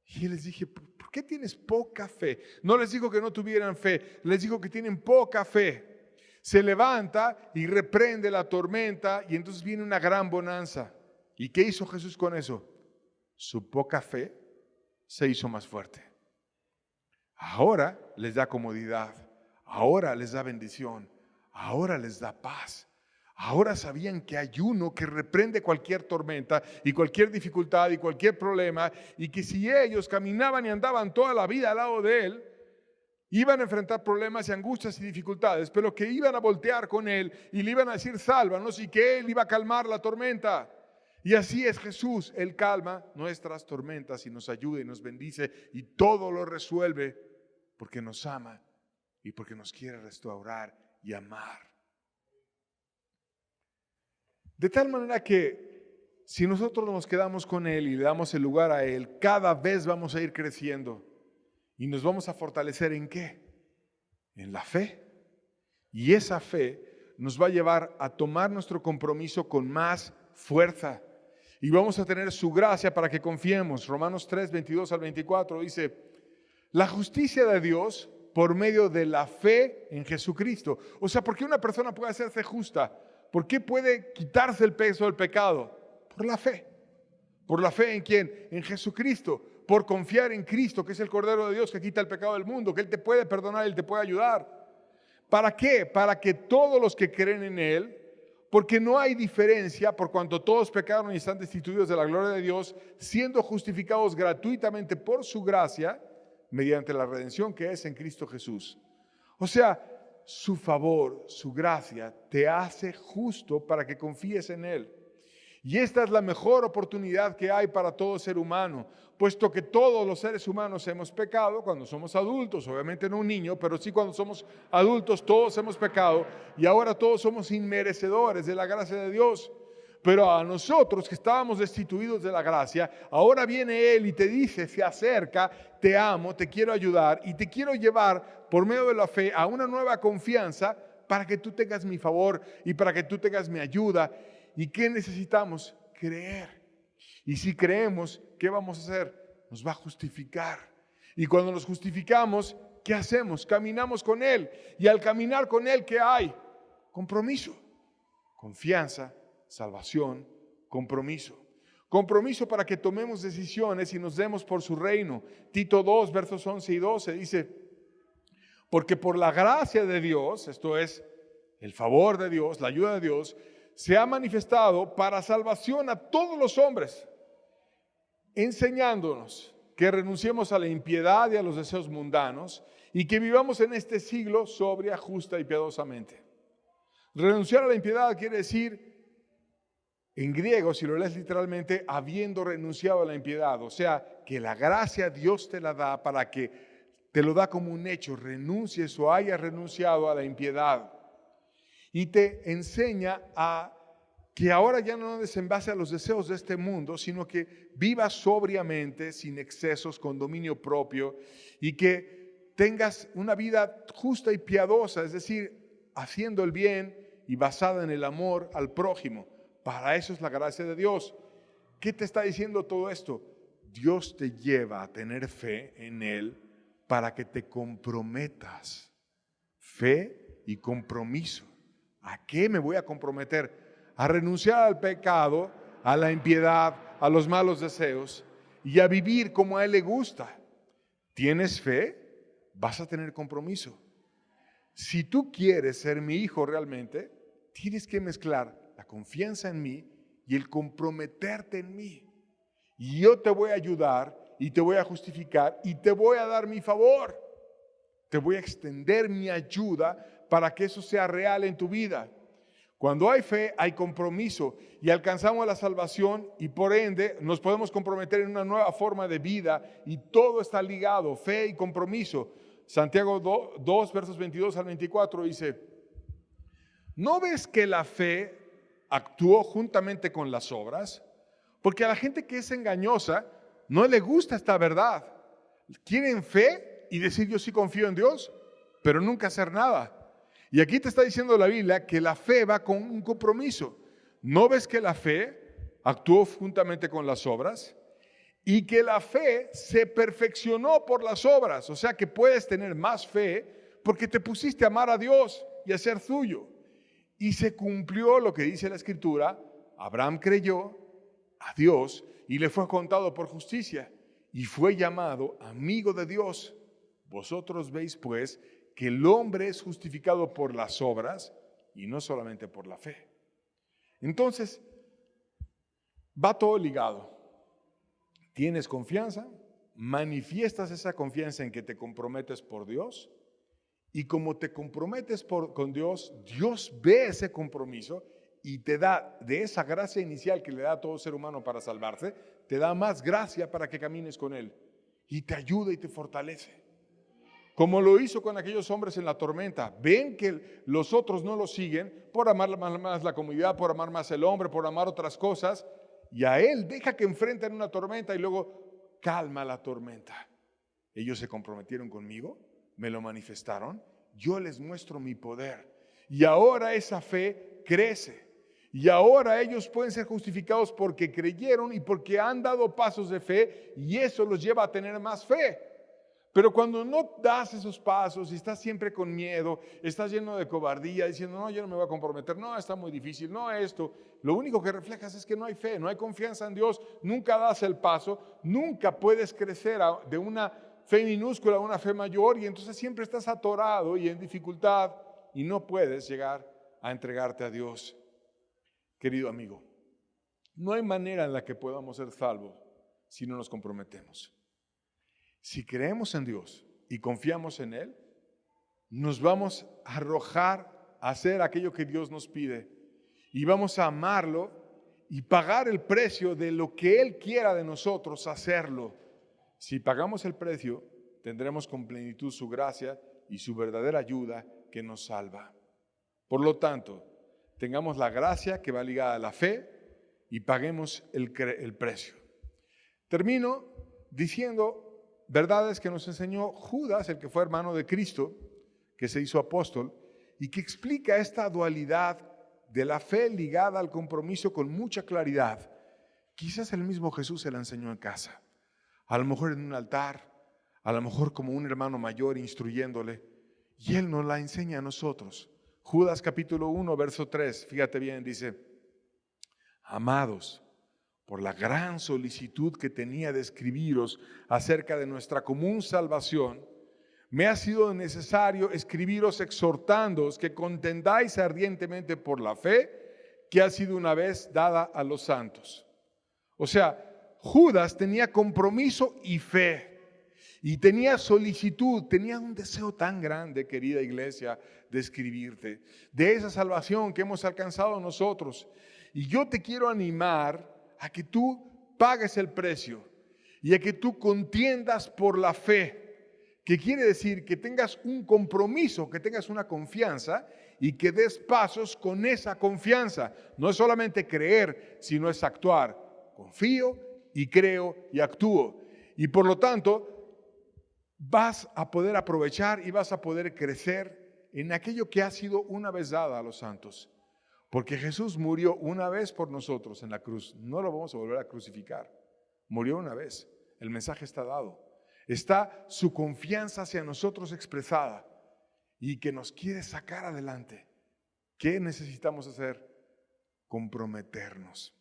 Y él les dije: ¿por qué tienes poca fe? No les dijo que no tuvieran fe, les dijo que tienen poca fe. Se levanta y reprende la tormenta, y entonces viene una gran bonanza. ¿Y qué hizo Jesús con eso? Su poca fe se hizo más fuerte. Ahora les da comodidad, ahora les da bendición, ahora les da paz. Ahora sabían que hay uno que reprende cualquier tormenta y cualquier dificultad y cualquier problema, y que si ellos caminaban y andaban toda la vida al lado de él, iban a enfrentar problemas y angustias y dificultades, pero que iban a voltear con él y le iban a decir: sálvanos, y que él iba a calmar la tormenta. Y así es Jesús: él calma nuestras tormentas y nos ayuda y nos bendice y todo lo resuelve, porque nos ama y porque nos quiere restaurar y amar. De tal manera que si nosotros nos quedamos con él y le damos el lugar a él, cada vez vamos a ir creciendo y nos vamos a fortalecer. ¿En qué? En la fe. Y esa fe nos va a llevar a tomar nuestro compromiso con más fuerza. Y vamos a tener su gracia para que confiemos. Romanos 3, 22 al 24 dice: la justicia de Dios por medio de la fe en Jesucristo. O sea, ¿por qué una persona puede hacerse justa? ¿Por qué puede quitarse el peso del pecado? Por la fe. ¿Por la fe en quién? En Jesucristo. Por confiar en Cristo, que es el Cordero de Dios que quita el pecado del mundo, que Él te puede perdonar, Él te puede ayudar. ¿Para qué? Para que todos los que creen en Él, porque no hay diferencia, por cuanto todos pecaron y están destituidos de la gloria de Dios, siendo justificados gratuitamente por su gracia, mediante la redención que es en Cristo Jesús. O sea, su favor, su gracia, te hace justo para que confíes en Él. Y esta es la mejor oportunidad que hay para todo ser humano, puesto que todos los seres humanos hemos pecado cuando somos adultos, obviamente no un niño, pero sí cuando somos adultos todos hemos pecado y ahora todos somos inmerecedores de la gracia de Dios. Pero a nosotros que estábamos destituidos de la gracia, ahora viene Él y te dice, se acerca, te amo, te quiero ayudar y te quiero llevar por medio de la fe a una nueva confianza para que tú tengas mi favor y para que tú tengas mi ayuda. ¿Y qué necesitamos? Creer. Y si creemos, ¿qué vamos a hacer? Nos va a justificar. Y cuando nos justificamos, ¿qué hacemos? Caminamos con Él. Y al caminar con Él, ¿qué hay? Compromiso, confianza, salvación, compromiso. Compromiso para que tomemos decisiones y nos demos por su reino. Tito 2, versos 11 y 12 dice, porque por la gracia de Dios, esto es, el favor de Dios, la ayuda de Dios, se ha manifestado para salvación a todos los hombres, enseñándonos que renunciemos a la impiedad y a los deseos mundanos y que vivamos en este siglo sobria, justa y piadosamente. Renunciar a la impiedad quiere decir, en griego, si lo lees literalmente, habiendo renunciado a la impiedad. O sea, que la gracia Dios te la da para que te lo da como un hecho, renuncies o hayas renunciado a la impiedad. Y te enseña a que ahora ya no andes en base a los deseos de este mundo, sino que vivas sobriamente, sin excesos, con dominio propio, y que tengas una vida justa y piadosa, es decir, haciendo el bien y basada en el amor al prójimo. Para eso es la gracia de Dios. ¿Qué te está diciendo todo esto? Dios te lleva a tener fe en Él para que te comprometas. Fe y compromiso. ¿A qué me voy a comprometer? A renunciar al pecado, a la impiedad, a los malos deseos y a vivir como a Él le gusta. ¿Tienes fe? Vas a tener compromiso. Si tú quieres ser mi hijo realmente, tienes que mezclar la confianza en mí y el comprometerte en mí. Y yo te voy a ayudar y te voy a justificar y te voy a dar mi favor. Te voy a extender mi ayuda para que eso sea real en tu vida. Cuando hay fe, hay compromiso y alcanzamos la salvación y por ende nos podemos comprometer en una nueva forma de vida y todo está ligado, fe y compromiso. Santiago 2, versos 22 al 24 dice, ¿no ves que la fe actuó juntamente con las obras? Porque a la gente que es engañosa no le gusta esta verdad. Quieren fe y decir yo sí confío en Dios, pero nunca hacer nada. Y aquí te está diciendo la Biblia que la fe va con un compromiso. ¿No ves que la fe actuó juntamente con las obras? Y que la fe se perfeccionó por las obras. O sea que puedes tener más fe porque te pusiste a amar a Dios y a ser suyo. Y se cumplió lo que dice la Escritura. Abraham creyó a Dios y le fue contado por justicia. Y fue llamado amigo de Dios. Vosotros veis pues que el hombre es justificado por las obras y no solamente por la fe. Entonces, va todo ligado. ¿Tienes confianza? Manifiestas esa confianza en que te comprometes por Dios. Y como te comprometes con Dios, Dios ve ese compromiso y te da de esa gracia inicial que le da a todo ser humano para salvarse, te da más gracia para que camines con Él. Y te ayuda y te fortalece. Como lo hizo con aquellos hombres en la tormenta. Ven que los otros no lo siguen por amar más la comunidad, por amar más el hombre, por amar otras cosas. Y a Él deja que enfrenten una tormenta y luego calma la tormenta. Ellos se comprometieron conmigo, me lo manifestaron, yo les muestro mi poder. Y ahora esa fe crece. Y ahora ellos pueden ser justificados porque creyeron y porque han dado pasos de fe y eso los lleva a tener más fe. Pero cuando no das esos pasos y estás siempre con miedo, estás lleno de cobardía, diciendo, no, yo no me voy a comprometer, no, está muy difícil, no esto, lo único que reflejas es que no hay fe, no hay confianza en Dios, nunca das el paso, nunca puedes crecer de una fe minúscula a una fe mayor y entonces siempre estás atorado y en dificultad y no puedes llegar a entregarte a Dios. Querido amigo, no hay manera en la que podamos ser salvos si no nos comprometemos. Si creemos en Dios y confiamos en Él, nos vamos a arrojar a hacer aquello que Dios nos pide y vamos a amarlo y pagar el precio de lo que Él quiera de nosotros hacerlo. Si pagamos el precio, tendremos con plenitud su gracia y su verdadera ayuda que nos salva. Por lo tanto, tengamos la gracia que va ligada a la fe y paguemos el precio. Termino diciendo verdades que nos enseñó Judas, el que fue hermano de Cristo, que se hizo apóstol, y que explica esta dualidad de la fe ligada al compromiso con mucha claridad. Quizás el mismo Jesús se la enseñó en casa, a lo mejor en un altar, a lo mejor como un hermano mayor instruyéndole, y Él nos la enseña a nosotros. Judas capítulo 1, verso 3, fíjate bien, dice: amados, por la gran solicitud que tenía de escribiros acerca de nuestra común salvación, me ha sido necesario escribiros exhortándoos que contendáis ardientemente por la fe que ha sido una vez dada a los santos. O sea, Judas tenía compromiso y fe. Y tenía solicitud, tenía un deseo tan grande, querida iglesia, de escribirte, de esa salvación que hemos alcanzado nosotros. Y yo te quiero animar a que tú pagues el precio y a que tú contiendas por la fe, que quiere decir que tengas un compromiso, que tengas una confianza y que des pasos con esa confianza. No es solamente creer, sino es actuar. Confío y creo y actúo. Y por lo tanto, vas a poder aprovechar y vas a poder crecer en aquello que ha sido una vez dada a los santos. Porque Jesús murió una vez por nosotros en la cruz. No lo vamos a volver a crucificar. Murió una vez. El mensaje está dado. Está su confianza hacia nosotros expresada y que nos quiere sacar adelante. ¿Qué necesitamos hacer? Comprometernos.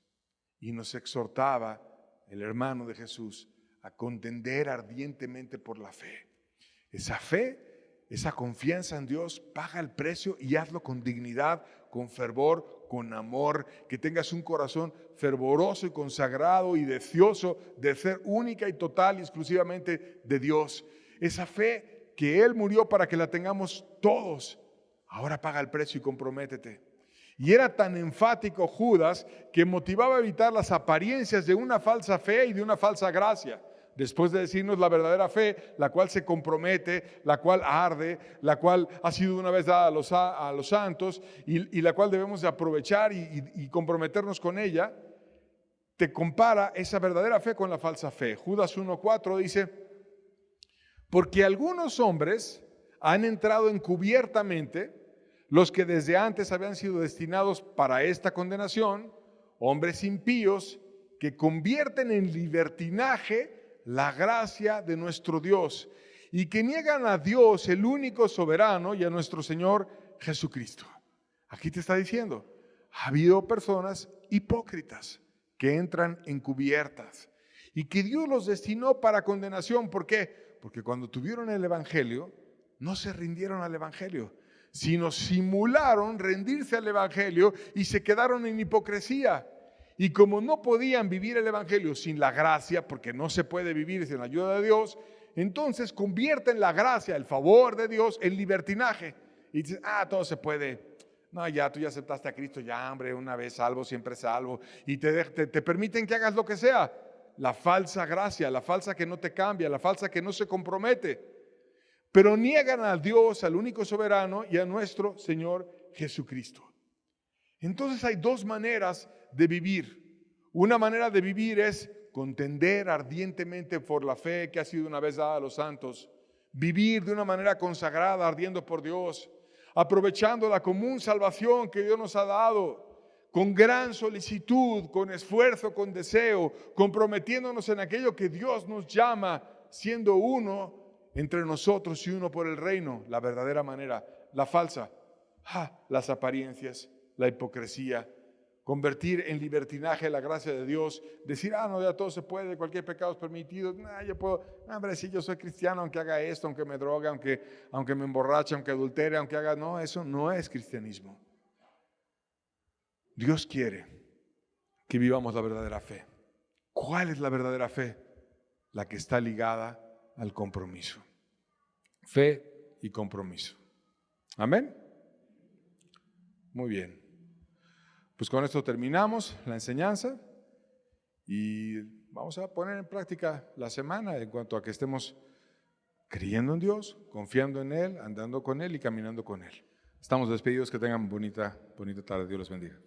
Y nos exhortaba el hermano de Jesús a contender ardientemente por la fe. Esa fe, esa confianza en Dios, paga el precio y hazlo con dignidad, con fervor, con amor, que tengas un corazón fervoroso y consagrado y deseoso de ser única y total y exclusivamente de Dios. Esa fe que Él murió para que la tengamos todos, ahora paga el precio y comprométete. Y era tan enfático Judas que motivaba a evitar las apariencias de una falsa fe y de una falsa gracia. Después de decirnos la verdadera fe, la cual se compromete, la cual arde, la cual ha sido una vez dada a los santos y la cual debemos de aprovechar y comprometernos con ella, te compara esa verdadera fe con la falsa fe. Judas 1:4 dice: porque algunos hombres han entrado encubiertamente, los que desde antes habían sido destinados para esta condenación, hombres impíos que convierten en libertinaje la gracia de nuestro Dios y que niegan a Dios, el único soberano, y a nuestro Señor Jesucristo. Aquí te está diciendo, ha habido personas hipócritas que entran encubiertas y que Dios los destinó para condenación. ¿Por qué? Porque cuando tuvieron el Evangelio, no se rindieron al Evangelio, sino simularon rendirse al Evangelio y se quedaron en hipocresía. Y como no podían vivir el Evangelio sin la gracia, porque no se puede vivir sin la ayuda de Dios, entonces convierten la gracia, el favor de Dios, en libertinaje. Y dicen, todo se puede. No, ya, tú ya aceptaste a Cristo, ya, hombre, una vez salvo, siempre salvo. Y te permiten que hagas lo que sea. La falsa gracia, la falsa que no te cambia, la falsa que no se compromete. Pero niegan a Dios, al único soberano, y a nuestro Señor Jesucristo. Entonces hay dos maneras de vivir. Una manera de vivir es contender ardientemente por la fe que ha sido una vez dada a los santos. Vivir de una manera consagrada, ardiendo por Dios, aprovechando la común salvación que Dios nos ha dado, con gran solicitud, con esfuerzo, con deseo, comprometiéndonos en aquello que Dios nos llama, siendo uno entre nosotros y uno por el reino. La verdadera manera, la falsa, las apariencias, la hipocresía, convertir en libertinaje la gracia de Dios, decir, no, ya todo se puede, cualquier pecado es permitido, yo puedo, hombre, si yo soy cristiano, aunque haga esto, aunque me drogue, aunque me emborrache, aunque adultere, aunque haga, no, eso no es cristianismo. Dios quiere que vivamos la verdadera fe. ¿Cuál es la verdadera fe? La que está ligada al compromiso. Fe y compromiso. Amén. Muy bien. Pues con esto terminamos la enseñanza y vamos a poner en práctica la semana en cuanto a que estemos creyendo en Dios, confiando en Él, andando con Él y caminando con Él. Estamos despedidos, que tengan bonita tarde. Dios los bendiga.